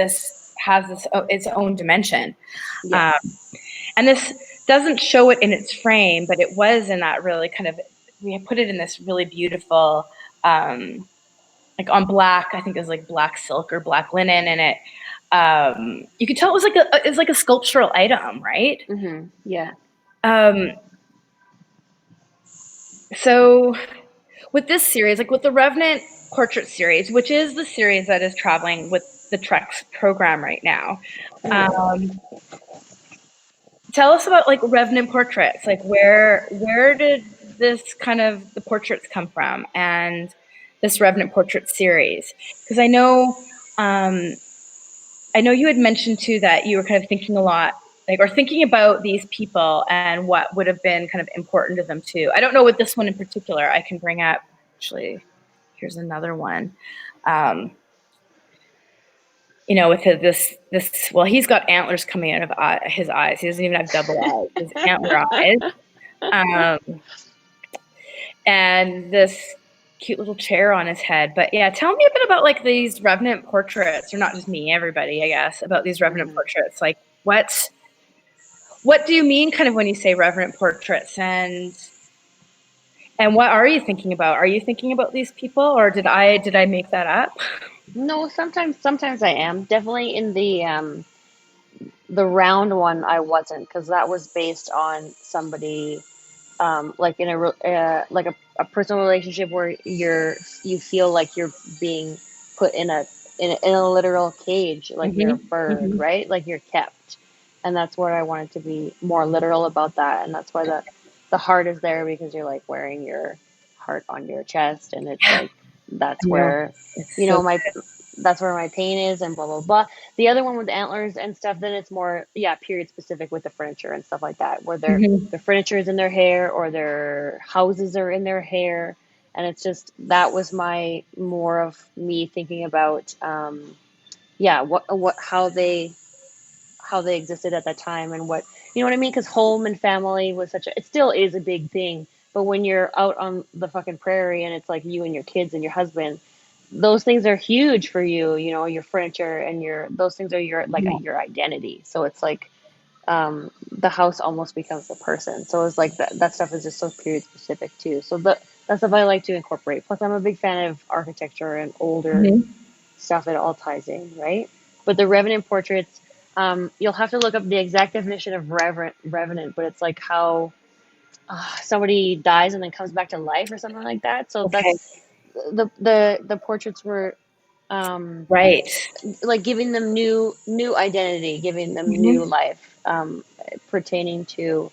Speaker 1: has its own dimension.
Speaker 2: Yes.
Speaker 1: And this doesn't show it in its frame, but it was in that really kind of, we put it in this really beautiful, like on black, I think it was like black silk or black linen, and you could tell it was like a sculptural item, right?
Speaker 2: Yeah.
Speaker 1: So with this series, like with the Revenant Portrait series, which is the series that is traveling with the Trex program right now, tell us about like Revenant Portraits. Like where did this kind of the portraits come from, and this Revenant Portrait series? Because I know you had mentioned too that you were kind of thinking a lot, like, or thinking about these people and what would have been kind of important to them too. I don't know with this one in particular. I can bring up, actually, here's another one. With this, well, he's got antlers coming out of his eyes. He doesn't even have double eyes. His antler eyes. And this cute little chair on his head. But yeah, tell me a bit about like these Revenant portraits, or not just me, everybody, I guess, about these Revenant portraits. Like what do you mean kind of when you say Revenant portraits, and what are you thinking about? Are you thinking about these people, or did I make that up?
Speaker 2: No, sometimes I am. Definitely in the round one I wasn't, because that was based on somebody like in like a personal relationship where you feel like you're being put in a literal cage, like you're a bird, right? Like you're kept. And that's what I wanted to be more literal about that. And that's why the heart is there, because you're like wearing your heart on your chest, and it's like that's where my that's where my pain is, and blah blah blah. The other one with the antlers and stuff, then it's more period specific with the furniture and stuff like that, where their furniture is in their hair, or their houses are in their hair. And it's just, that was my more of me thinking about what how they existed at that time, and what, you know what I mean? Because home and family was it still is a big thing. But when you're out on the fucking prairie and it's like you and your kids and your husband, those things are huge for you, your furniture and those things are your identity. So it's like the house almost becomes the person. So it's like that stuff is just so period specific too. So that stuff I like to incorporate. Plus, I'm a big fan of architecture and older stuff. It all ties in, right? But the Revenant portraits, you'll have to look up the exact definition of Revenant, but it's like how somebody dies and then comes back to life or something like that. So that's the portraits were
Speaker 1: right,
Speaker 2: like giving them new identity, giving them new life, pertaining to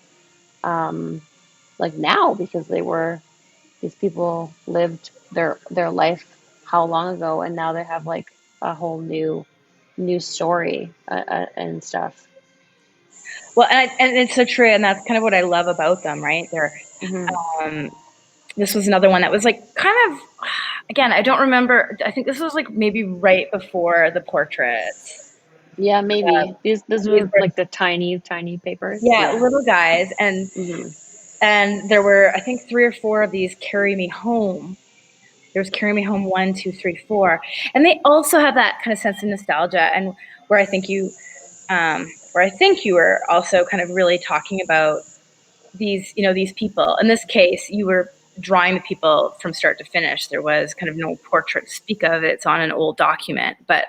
Speaker 2: like now, because these people lived their life how long ago, and now they have like a whole new story and stuff.
Speaker 1: Well, and it's so true, and that's kind of what I love about them, right? This was another one that was like kind of, again, I don't remember. I think this was like maybe right before the portraits.
Speaker 2: Yeah, maybe these were like the tiny papers.
Speaker 1: Yeah, little guys, and there were, I think, 3 or 4 of these Carry Me Home. There was Carry Me Home 1, 2, 3, 4, and they also have that kind of sense of nostalgia, and where I think you were also kind of really talking about these people. In this case, you were drawing the people from start to finish. There was kind of no portrait to speak of. It's on an old document, but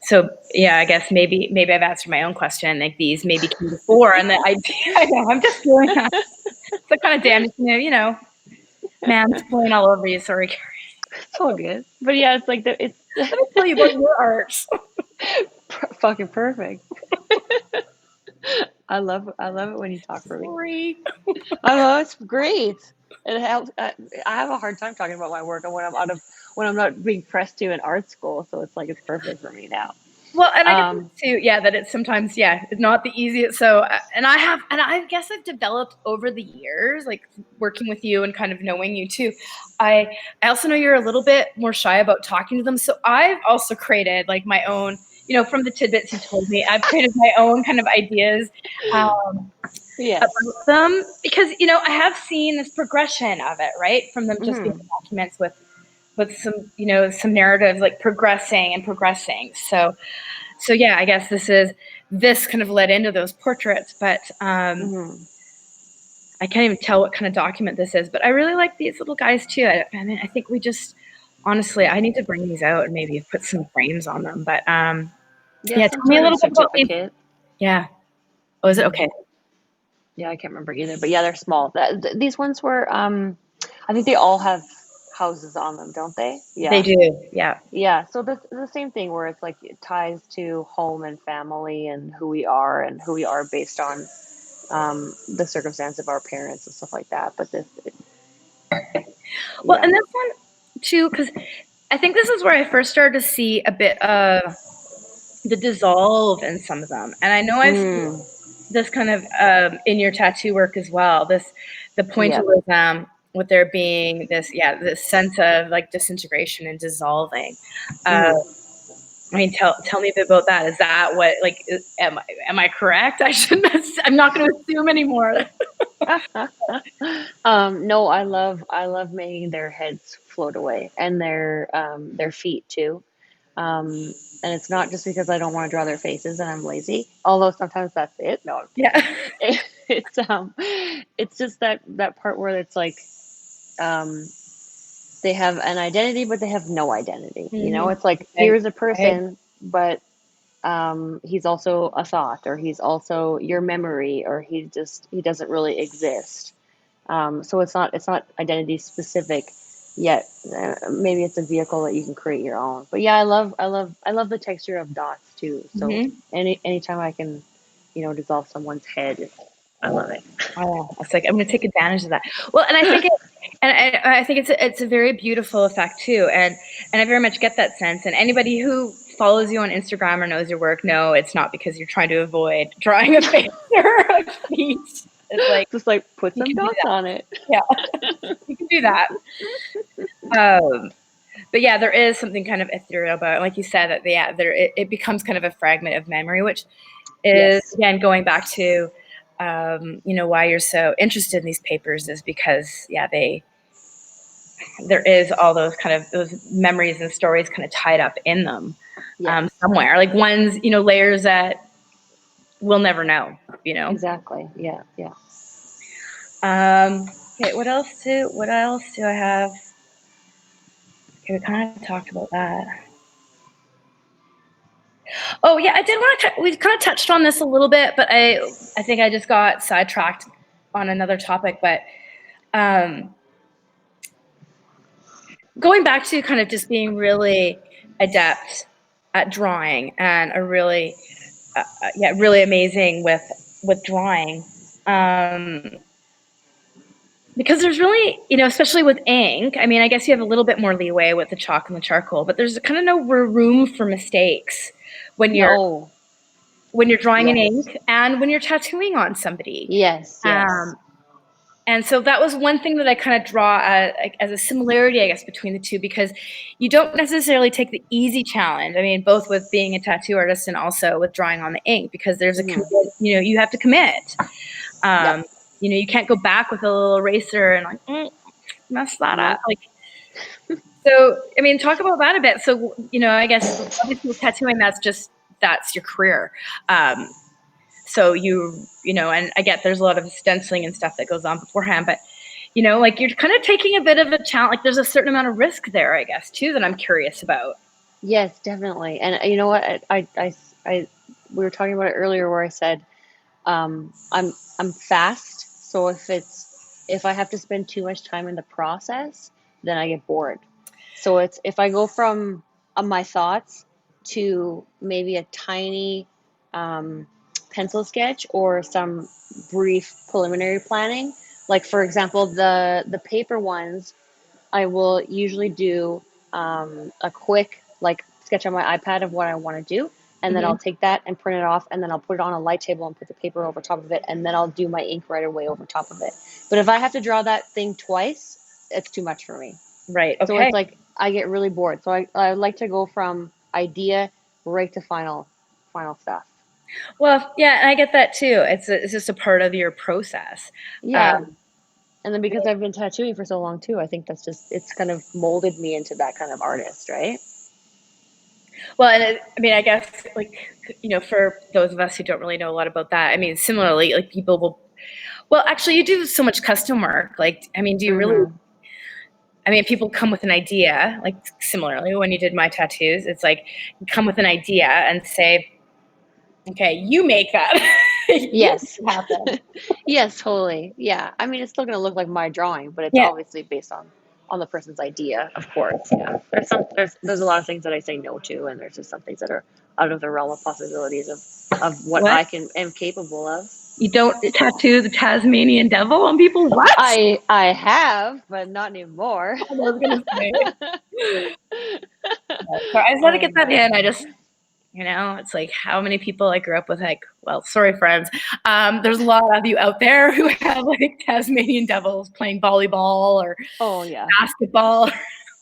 Speaker 1: so yeah, I guess maybe I've answered my own question. Like these maybe came before, and the idea. I know, I'm just doing that. It's like kind of damaging, mansplain all over you. Sorry, Karrie.
Speaker 2: It's all good. But yeah, it's like it's.
Speaker 1: Let me tell you about your art.
Speaker 2: Fucking perfect. I love it when you talk for me.
Speaker 1: Sorry.
Speaker 2: I know, it's great. It helps. I have a hard time talking about my work, and when I'm out of when I'm not being pressed to in art school. So it's like it's perfect for me now.
Speaker 1: Well, and I guess
Speaker 2: Um,
Speaker 1: too, yeah, that it's sometimes, yeah, it's not the easiest. So, and I guess I've developed over the years, like working with you and kind of knowing you too. I also know you're a little bit more shy about talking to them. So I've also created like my own, from the tidbits you told me, I've created my own kind of ideas
Speaker 2: yes.
Speaker 1: about them because, I have seen this progression of it, right? From them just being
Speaker 2: Hmm.
Speaker 1: documents with some, some narratives like progressing and progressing. So yeah, I guess this kind of led into those portraits, but
Speaker 2: Hmm.
Speaker 1: I can't even tell what kind of document this is. But I really like these little guys too. I mean, I think we just honestly, I need to bring these out and maybe put some frames on them. But
Speaker 2: Yeah,
Speaker 1: yeah,
Speaker 2: some
Speaker 1: tell me a
Speaker 2: sort of
Speaker 1: little bit about these.
Speaker 2: certificate.
Speaker 1: Yeah. Oh, is it
Speaker 2: Hmm.
Speaker 1: okay?
Speaker 2: Yeah, I can't remember either, but yeah, they're small. These ones were, I think they all have houses on them, don't they?
Speaker 1: They
Speaker 2: Yeah.
Speaker 1: do. Yeah.
Speaker 2: Yeah, so the same thing where it's like it ties to home and family and who we are based on the circumstance of our parents and stuff like that. But
Speaker 1: Well,
Speaker 2: yeah.
Speaker 1: and this one too, because I think this is where I first started to see a bit of the dissolve in some of them, and I know I've
Speaker 2: Mm,
Speaker 1: this kind of in your tattoo work as well. The
Speaker 2: yeah.
Speaker 1: pointillism with there being this sense of like disintegration and dissolving. Uh,
Speaker 2: Hmm.
Speaker 1: I mean, tell me a bit about that. Is that what like am I correct? I shouldn't. I'm not going to assume anymore.
Speaker 2: No, I love making their heads float away and their feet too. And it's not just because I don't want to draw their faces and I'm lazy, although sometimes that's it. No, I'm kidding.
Speaker 1: Yeah.
Speaker 2: It's just that part where it's like um they have an identity but they have no identity. You know,
Speaker 1: Mm-hmm.
Speaker 2: it's like
Speaker 1: Okay.
Speaker 2: here's a
Speaker 1: Right.
Speaker 2: person, but he's also a thought, or he's also your memory, or he doesn't really exist. So it's not identity specific yet. Maybe it's a vehicle that you can create your own. But yeah, I love the texture of dots too. So
Speaker 1: Mm-hmm.
Speaker 2: anytime I can, dissolve someone's head, I love it.
Speaker 1: Oh, I was like, I'm going to take advantage of that. Well, and I think I think it's a very beautiful effect too, and I very much get that sense. And anybody who follows you on Instagram or knows your work, no, it's not because you're trying to avoid drawing a face or a feet. It's like
Speaker 2: Just like put
Speaker 1: you
Speaker 2: some
Speaker 1: can do
Speaker 2: dots
Speaker 1: that.
Speaker 2: on it.
Speaker 1: Yeah, you can do that. Um, but yeah, there is something kind of ethereal about it. Like you said, that yeah, it becomes kind of a fragment of memory, which is
Speaker 2: Yes.
Speaker 1: again going back to why you're so interested in these papers is because yeah, there is all those kind of those memories and stories kind of tied up in them
Speaker 2: Yes.
Speaker 1: somewhere, like ones layers that we'll never know.
Speaker 2: Exactly. Yeah. Yeah.
Speaker 1: Okay, what else do I have? Okay, we kind of talked about that. Oh yeah, I did want to. We kind of touched on this a little bit, but I think I just got sidetracked on another topic. But um, going back to kind of just being really adept at drawing and a really really amazing with drawing. Um, because there's really, especially with ink, I mean, I guess you have a little bit more leeway with the chalk and the charcoal, but there's kind of no room for mistakes when you're
Speaker 2: No.
Speaker 1: drawing in
Speaker 2: Yes.
Speaker 1: ink and when you're tattooing on somebody.
Speaker 2: Yes. Yes.
Speaker 1: Um, and so that was one thing that I kind of draw as a similarity, I guess, between the two, because you don't necessarily take the easy challenge. I mean, both with being a tattoo artist and also with drawing on the ink, because there's
Speaker 2: Hmm.
Speaker 1: you have to commit.
Speaker 2: Yep.
Speaker 1: Um, you can't go back with a little eraser and like mess that up.
Speaker 2: Nope.
Speaker 1: Like, so, I mean, talk about that a bit. So, I guess obviously with tattooing, that's your career. So and I get there's a lot of stenciling and stuff that goes on beforehand, but like you're kind of taking a bit of a challenge. Like there's a certain amount of risk there, I guess, too, that I'm curious about.
Speaker 2: Yes, definitely. And you know what? We were talking about it earlier where I said, I'm fast. So if I have to spend too much time in the process, then I get bored. So it's if I go from my thoughts to maybe a tiny um, pencil sketch or some brief preliminary planning. Like for example, the paper ones I will usually do. a quick like sketch on my iPad of what I want to do, and then I'll take that and print it off, and then I'll put it on a light table and put the paper over top of it, and then I'll do my ink right away over top of it. But if I have to draw that thing twice, it's too much for me.
Speaker 1: Right.
Speaker 2: So
Speaker 1: Okay.
Speaker 2: it's like I get really bored. So I like to go from idea right to final stuff.
Speaker 1: Well, yeah, and I get that too. It's just a part of your process.
Speaker 2: Yeah. And then because I've been tattooing for so long too, I think that's just, it's kind of molded me into that kind of artist, right?
Speaker 1: Well, and I mean, I guess like, you know, for those of us who don't really know a lot about that, I mean, similarly, like people will, well, actually, you do so much custom work. Like, I mean, do you really? I mean, people come with an idea, like similarly when you did my tattoos, it's like you come with an idea and say, okay, you make that. You make
Speaker 2: Yes.
Speaker 1: it happen.
Speaker 2: Yes, totally. Yeah. I mean, it's still going to look like my drawing, but it's
Speaker 1: Yeah.
Speaker 2: obviously based on the person's idea, of course. Yeah. There's a lot of things that I say no to, and there's just some things that are out of the realm of possibilities of what
Speaker 1: What?
Speaker 2: I am capable of.
Speaker 1: You don't tattoo the Tasmanian devil on people? What?
Speaker 2: I have, but not anymore.
Speaker 1: I was gonna say. So I just had to
Speaker 2: Oh
Speaker 1: get that
Speaker 2: man.
Speaker 1: in. I just, you know, it's like how many people I grew up with, like, well, sorry, friends. There's a lot of you out there who have like Tasmanian devils playing volleyball or
Speaker 2: Oh yeah.
Speaker 1: basketball.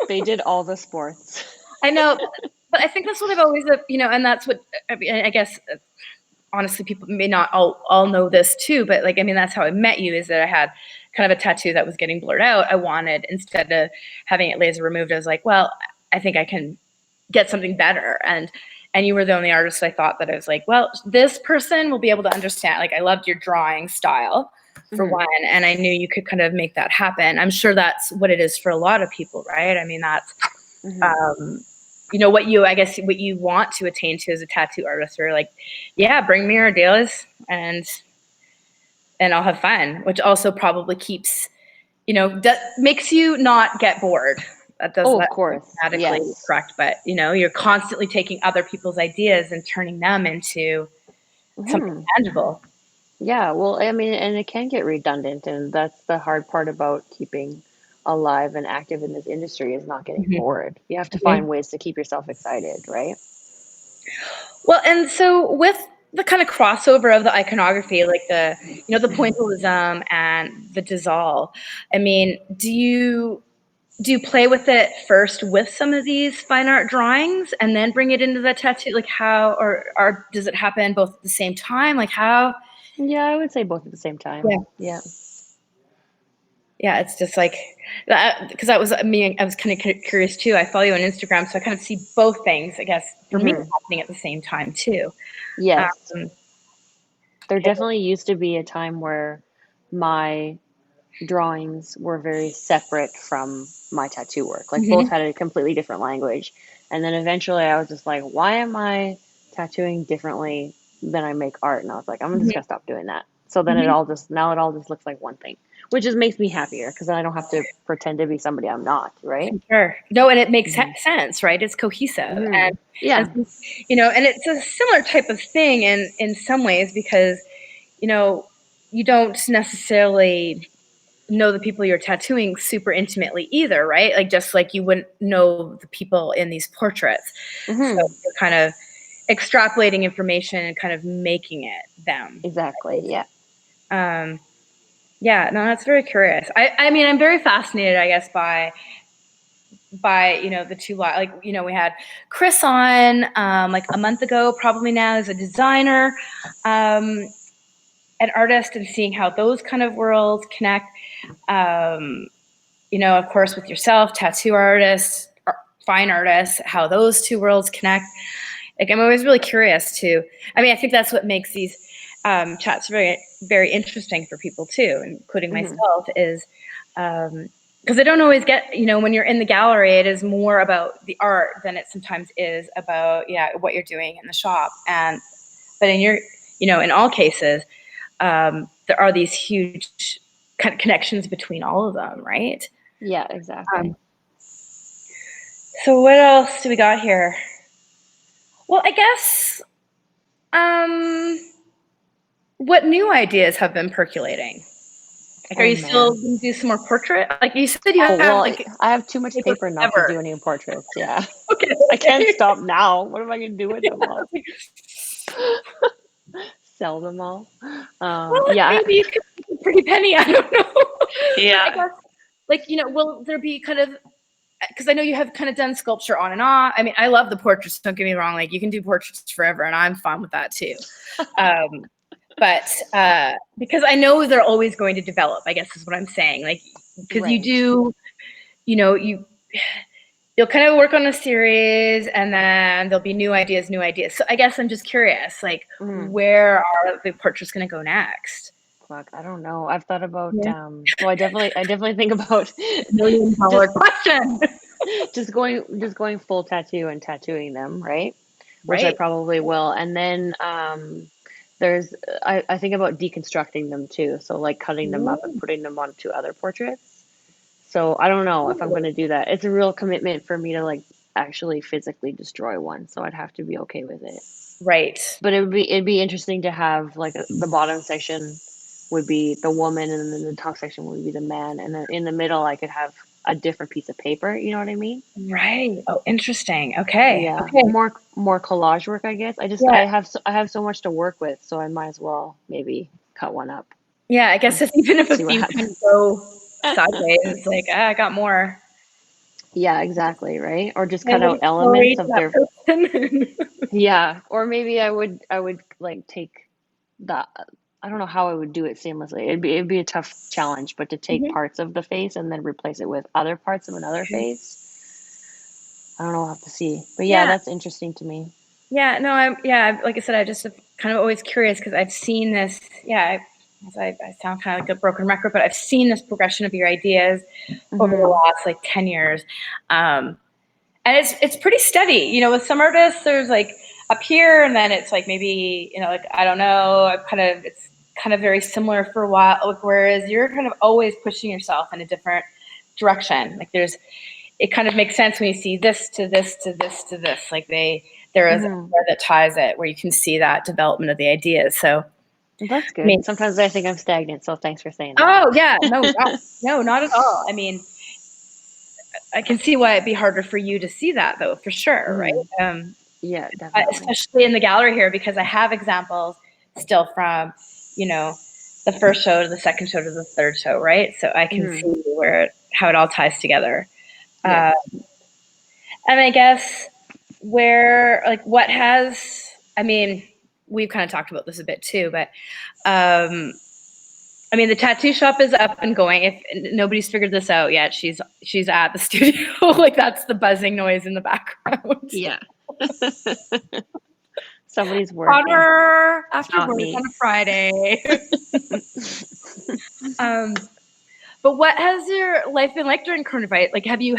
Speaker 2: They did all the sports.
Speaker 1: I know, but I think that's what I've always, you know, and that's what I mean, I guess. Honestly, people may not all know this too, but like, I mean, that's how I met you, is that I had kind of a tattoo that was getting blurred out. I wanted, instead of having it laser removed, I was like, well, I think I can get something better. And you were the only artist I thought that I was like, well, this person will be able to understand. Like, I loved your drawing style for one, and I knew you could kind of make that happen. I'm sure that's what it is for a lot of people, right? I mean, that's, you know, what you, I guess, what you want to attain to as a tattoo artist, or like, yeah, bring me your ideas and I'll have fun, which also probably keeps, you know, makes you not get bored. That does
Speaker 2: Oh, of
Speaker 1: that
Speaker 2: course.
Speaker 1: automatically
Speaker 2: Yes.
Speaker 1: correct, but you know, you're constantly taking other people's ideas and turning them into something tangible.
Speaker 2: Yeah, well, I mean, and it can get redundant, and that's the hard part about keeping alive and active in this industry is not getting bored. You have to find ways to keep yourself excited, right?
Speaker 1: Well, and so with the kind of crossover of the iconography, like the, you know, the pointillism and the dissolve, I mean, do you play with it first with some of these fine art drawings and then bring it into the tattoo? Like how, or does it happen both at the same time? Like how?
Speaker 2: Yeah, I would say both at the same time.
Speaker 1: Yeah.
Speaker 2: Yeah.
Speaker 1: Yeah, it's just like that, because that was me. I was kind of curious too. I follow you on Instagram, so I kind of see both things, I guess, for me happening at the same time too.
Speaker 2: Yes.
Speaker 1: Um,
Speaker 2: There definitely used to be a time where my drawings were very separate from my tattoo work. Like both had a completely different language. And then eventually I was just like, why am I tattooing differently than I make art? And I was like, I'm just gonna stop doing that. So then it all just looks like one thing, which just makes me happier because then I don't have to pretend to be somebody I'm not, right?
Speaker 1: Sure. No, and it makes sense, right? It's cohesive,
Speaker 2: Yeah.
Speaker 1: and you know, and it's a similar type of thing in some ways, because you know, you don't necessarily know the people you're tattooing super intimately either, right? Like, just like you wouldn't know the people in these portraits. So you're kind of extrapolating information and kind of making it them.
Speaker 2: Exactly. Yeah.
Speaker 1: Yeah, no, that's very curious. I mean, I'm very fascinated, I guess, by you know, the two, like, you know, we had Chris on like a month ago, probably now, as a designer, an artist, and seeing how those kind of worlds connect. You know, of course, with yourself, tattoo artists, fine artists, how those two worlds connect. Like, I'm always really curious to. I mean, I think that's what makes these chats very, very interesting for people too, including myself, is because I don't always get, you know, when you're in the gallery, it is more about the art than it sometimes is about, yeah, what you're doing in the shop. But in your, you know, in all cases, there are these huge kind of connections between all of them, right?
Speaker 2: Yeah, exactly.
Speaker 1: So what else do we got here? Well, I guess, what new ideas have been percolating? Like, are
Speaker 2: Oh
Speaker 1: you still
Speaker 2: man.
Speaker 1: going to do some more portrait? Like you said, you
Speaker 2: Oh
Speaker 1: have
Speaker 2: well,
Speaker 1: like
Speaker 2: I have too much
Speaker 1: paper
Speaker 2: paper not to
Speaker 1: forever.
Speaker 2: do any portraits. Yeah.
Speaker 1: Okay.
Speaker 2: I can't stop now. What am I gonna do with them all?
Speaker 1: Like,
Speaker 2: Sell them all?
Speaker 1: well,
Speaker 2: Yeah,
Speaker 1: maybe you could make a pretty penny. I don't know. But I
Speaker 2: yeah,
Speaker 1: guess, like, will there be kind of, because I know you have kind of done sculpture on and off. I mean, I love the portraits. Don't get me wrong. Like, you can do portraits forever, and I'm fine with that too. But because I know they're always going to develop, I guess is what I'm saying. Like, because you
Speaker 2: right.
Speaker 1: do, you'll kind of work on a series, and then there'll be new ideas, new ideas. So I guess I'm just curious, like,
Speaker 2: Mm,
Speaker 1: where are the portraits going to go next?
Speaker 2: fuck, I don't know. I've thought about
Speaker 1: Yeah.
Speaker 2: well, I definitely think about
Speaker 1: $1 million
Speaker 2: just
Speaker 1: question.
Speaker 2: just going full tattoo and tattooing them, right? Which I
Speaker 1: Right.
Speaker 2: probably will. And then there's I think about deconstructing them too. So like cutting them up and putting them onto other portraits. So I don't know if I'm going to do that. It's a real commitment for me to like actually physically destroy one. So I'd have to be okay with it.
Speaker 1: Right.
Speaker 2: But it'd be interesting to have like the bottom section would be the woman, and then the top section would be the man, and then in the middle I could have a different piece of paper. You know what I mean?
Speaker 1: Right. Oh, interesting. Okay.
Speaker 2: Yeah,
Speaker 1: Okay.
Speaker 2: more collage work, I guess.
Speaker 1: Yeah.
Speaker 2: I have so much to work with, so I might as well maybe cut one up
Speaker 1: Yeah. I guess
Speaker 2: and
Speaker 1: even if a
Speaker 2: see what
Speaker 1: few kind
Speaker 2: happens.
Speaker 1: of go sideways, it's like, I got more.
Speaker 2: Yeah, exactly, right? Or just
Speaker 1: I
Speaker 2: cut
Speaker 1: would
Speaker 2: out elements
Speaker 1: accelerate
Speaker 2: of
Speaker 1: that
Speaker 2: their
Speaker 1: person.
Speaker 2: yeah, or maybe I would like take the I don't know how I would do it seamlessly. It'd be a tough challenge, but to take
Speaker 1: Mhm.
Speaker 2: parts of the face and then replace it with other parts of another face, I don't know. I'll have to see. But yeah,
Speaker 1: Yeah.
Speaker 2: that's interesting to me.
Speaker 1: Yeah. No, like I said, I just kind of always curious because I've seen this. Yeah. I sound kind of like a broken record, but I've seen this progression of your ideas over the
Speaker 2: Hmm.
Speaker 1: last like 10 years. And it's pretty steady. With some artists, there's like up here, and then it's like maybe like I don't know. It's kind of very similar for a while. Like, whereas you're kind of always pushing yourself in a different direction. Like it kind of makes sense when you see this to this to this to this. Like there is a
Speaker 2: Hmm.
Speaker 1: thread that ties it, where you can see that development of the ideas. So
Speaker 2: That's
Speaker 1: I mean,
Speaker 2: good. Sometimes I think I'm stagnant, so thanks for saying
Speaker 1: oh yeah, no,
Speaker 2: that.
Speaker 1: no, not at all. I mean, I can see why it'd be harder for you to see that though, for sure, right?
Speaker 2: Hmm. Yeah, definitely.
Speaker 1: Especially in the gallery here, because I have examples still from, you know, the first show to the second show to the third show, right? So I can
Speaker 2: Hmm.
Speaker 1: see how it all ties together.
Speaker 2: Yeah.
Speaker 1: Uh, and I guess what has, I mean, we've kind of talked about this a bit too, but I mean, the tattoo shop is up and going. If nobody's figured this out yet, she's at the studio. Like, that's the buzzing noise in the background.
Speaker 2: Yeah. Somebody's
Speaker 1: On
Speaker 2: working.
Speaker 1: her
Speaker 2: It's
Speaker 1: after
Speaker 2: not
Speaker 1: work on
Speaker 2: me.
Speaker 1: a Friday. um, but what has your life been like during coronavirus? Like, have you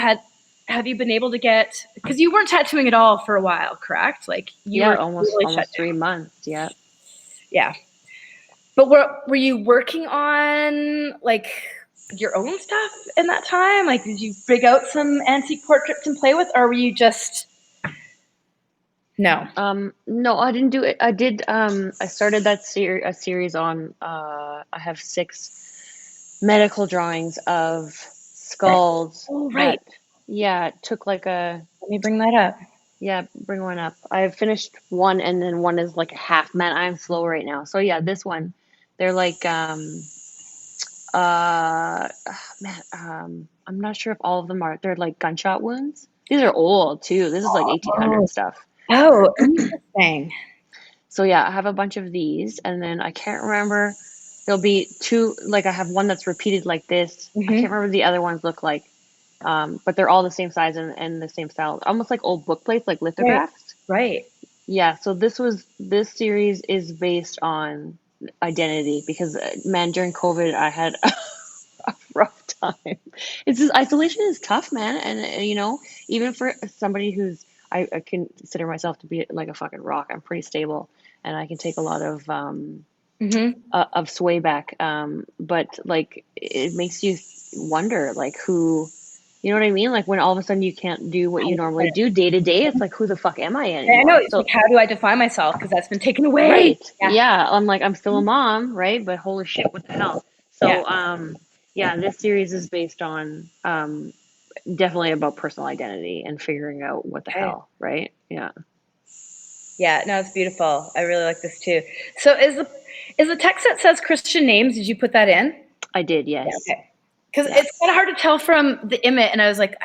Speaker 1: been able to get, because you weren't tattooing at all for a while, correct? Like, you
Speaker 2: Yeah,
Speaker 1: were
Speaker 2: almost
Speaker 1: really shut
Speaker 2: almost three
Speaker 1: down.
Speaker 2: months. Yeah.
Speaker 1: Yeah. But were you working on like your own stuff in that time? Like, did you bring out some antique portraits and play with, or were you just no?
Speaker 2: No, I didn't do it. I did. I started a series on. I have 6 medical drawings of skulls
Speaker 1: Oh, right.
Speaker 2: that, yeah, it took like a,
Speaker 1: Let me bring that up.
Speaker 2: yeah, bring one up. I finished one, and then one is like a half. Man, I'm slow right now. So yeah, this one, they're like, man, I'm not sure if all of them are. They're like gunshot wounds. These are old too. This is like
Speaker 1: Oh,
Speaker 2: 1800 stuff.
Speaker 1: oh, interesting.
Speaker 2: So yeah, I have a bunch of these, and then I can't remember. There'll be two. Like I have one that's repeated like this. I can't
Speaker 1: Hmm.
Speaker 2: remember what the other ones look like, but they're all the same size and the same style, almost like old book plates, like
Speaker 1: Right,
Speaker 2: lithographs.
Speaker 1: right.
Speaker 2: Yeah. So this series is based on identity because man, during COVID, I had a rough time. It's just isolation is tough, man, and even for somebody who's I consider myself to be like a fucking rock. I'm pretty stable, and I can take a lot
Speaker 1: Hmm.
Speaker 2: of sway back. But like it makes you wonder, like who, you know what I mean? Like when all of a sudden you can't do what you normally do day to day. It's like who the fuck am I
Speaker 1: I know.
Speaker 2: anymore?
Speaker 1: It's like,
Speaker 2: So
Speaker 1: how do I define myself? Because that's been taken away.
Speaker 2: right,
Speaker 1: Yeah.
Speaker 2: yeah, I'm like I'm still a mom, right? But holy shit, what the hell? So, yeah, this series is based on definitely about personal identity and figuring out what the hell, right? Yeah.
Speaker 1: Yeah, no, it's beautiful. I really like this too. So is the text that says Christian names, did you put that in?
Speaker 2: I did, yes.
Speaker 1: Yeah, okay. Because it's kind of hard to tell from the image, and I was like,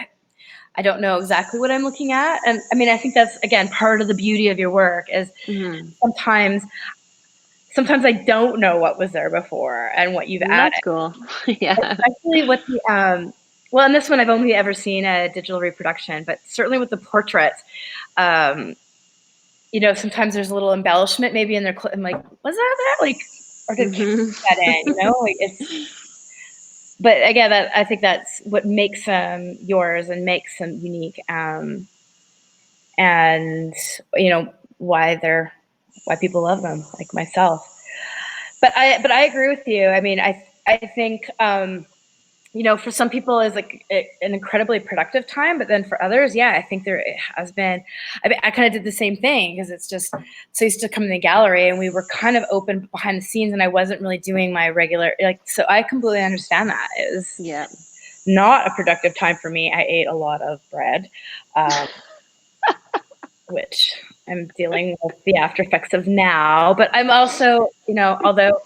Speaker 1: I don't know exactly what I'm looking at. And I mean, I think that's, again, part of the beauty of your work is sometimes I don't know what was there before and what you've added.
Speaker 2: That's cool. Yeah.
Speaker 1: Especially with the, well, in this one, I've only ever seen a digital reproduction, but certainly with the portraits, you know, sometimes there's a little embellishment maybe in their, I'm like, was that there? Like, or did Karrie put that in, you know? Like but again, I think that's what makes them yours and makes them unique. And you know, why people love them, like myself. But I agree with you. I mean, I think, you know, for some people it's like an incredibly productive time, but then for others, yeah, I think it has been. I kind of did the same thing because it's just so I used to come in the gallery and we were kind of open behind the scenes, and I wasn't really doing my regular So I completely understand that. It was not a productive time for me. I ate a lot of bread, which I'm dealing with the after effects of now. But I'm also, you know, although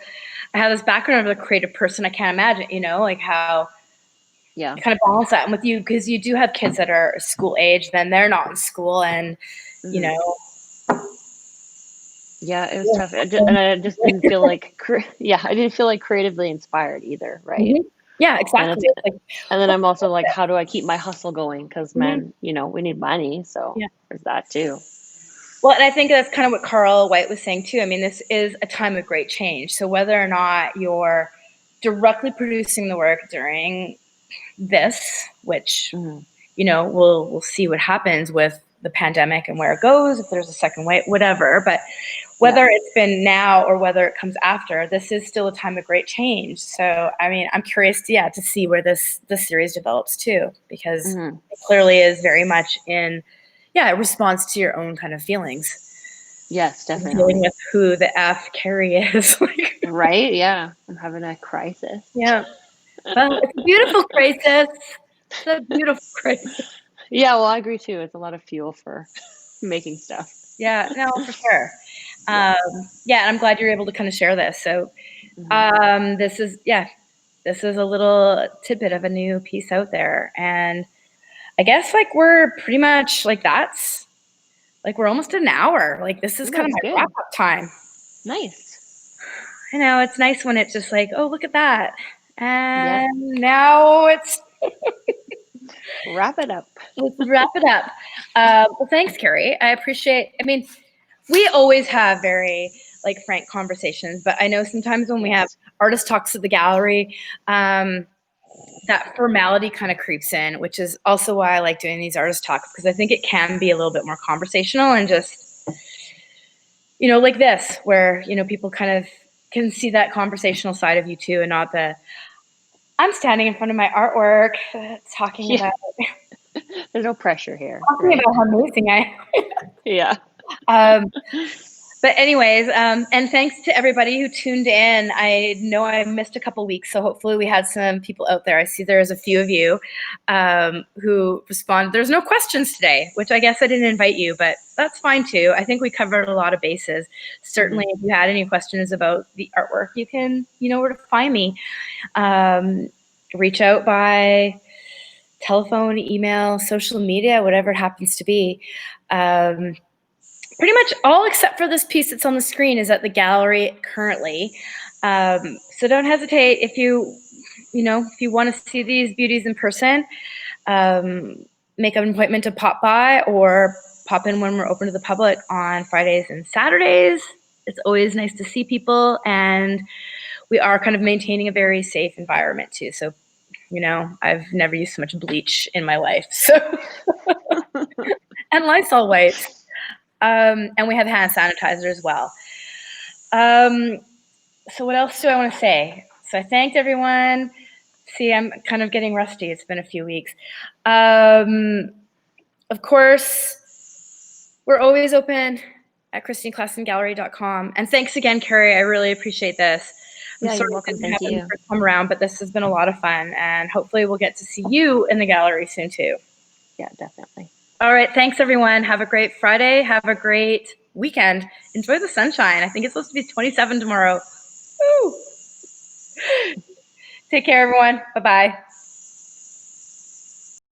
Speaker 1: I have this background of a creative person, I can't imagine, you know, like how kind of balance that. And with you, because you do have kids that are school age, then they're not in school, and you know.
Speaker 2: Yeah, it was tough, and I just didn't feel like, I didn't feel like creatively inspired either, right?
Speaker 1: Yeah, exactly.
Speaker 2: And then I'm also like, how do I keep my hustle going? Because men, you know, we need money, so there's that too.
Speaker 1: Well, and I think that's kind of what Carl White was saying too. I mean, this is a time of great change. So whether or not you're directly producing the work during this, which you know, we'll see what happens with the pandemic and where it goes, if there's a second wave, whatever. But whether it's been now or whether it comes after, this is still a time of great change. So, I mean, I'm curious to see where this series develops too, because it clearly is very much in, response to your own kind of feelings.
Speaker 2: Yes, definitely.
Speaker 1: Dealing with who the F Karrie is.
Speaker 2: Right? Yeah. I'm having a crisis.
Speaker 1: Yeah. Well, it's a beautiful crisis. It's a beautiful crisis.
Speaker 2: Yeah, well, I agree too. It's a lot of fuel for making stuff.
Speaker 1: Yeah, no, for sure. And I'm glad you're able to kind of share this. So this is a little tidbit of a new piece out there. And I guess like we're pretty much like we're almost an hour. Like this is kind of my wrap up time.
Speaker 2: Nice.
Speaker 1: I know, it's nice when it's just like, oh, look at that. And now it's
Speaker 2: wrap it up.
Speaker 1: Let's wrap it up. Well, thanks, Karrie. I appreciate. I mean, we always have very like frank conversations, but I know sometimes when we have artist talks at the gallery, that formality kind of creeps in, which is also why I like doing these artist talks, because I think it can be a little bit more conversational and just, you know, like this, where, you know, people kind of can see that conversational side of you too, and not the I'm standing in front of my artwork talking about.
Speaker 2: There's no pressure here.
Speaker 1: Talking about how amazing I
Speaker 2: am.
Speaker 1: But anyways, and thanks to everybody who tuned in. I know I missed a couple weeks, so hopefully we had some people out there. I see there's a few of you who responded. There's no questions today, which I guess I didn't invite you, but that's fine too. I think we covered a lot of bases. Certainly, if you had any questions about the artwork, you know where to find me. Reach out by telephone, email, social media, whatever it happens to be. Pretty much all except for this piece that's on the screen is at the gallery currently. So don't hesitate if you want to see these beauties in person, make an appointment to pop by or pop in when we're open to the public on Fridays and Saturdays. It's always nice to see people, and we are kind of maintaining a very safe environment too. So, you know, I've never used so much bleach in my life. So and Lysol wipes. And we have hand sanitizer as well. So what else do I want to say? So I thanked everyone. See, I'm kind of getting rusty. It's been a few weeks. Of course, we're always open at christineclassengallery.com. And thanks again, Karrie. I really appreciate this. I'm
Speaker 2: Yeah,
Speaker 1: sorry
Speaker 2: you're
Speaker 1: it
Speaker 2: welcome.
Speaker 1: didn't
Speaker 2: Thank
Speaker 1: happen the
Speaker 2: you.
Speaker 1: first time around, but this has been a lot of fun, and hopefully we'll get to see you in the gallery soon too.
Speaker 2: Yeah, definitely.
Speaker 1: All right, thanks everyone. Have a great Friday. Have a great weekend. Enjoy the sunshine. I think it's supposed to be 27 tomorrow. Woo! Take care, everyone. Bye-bye.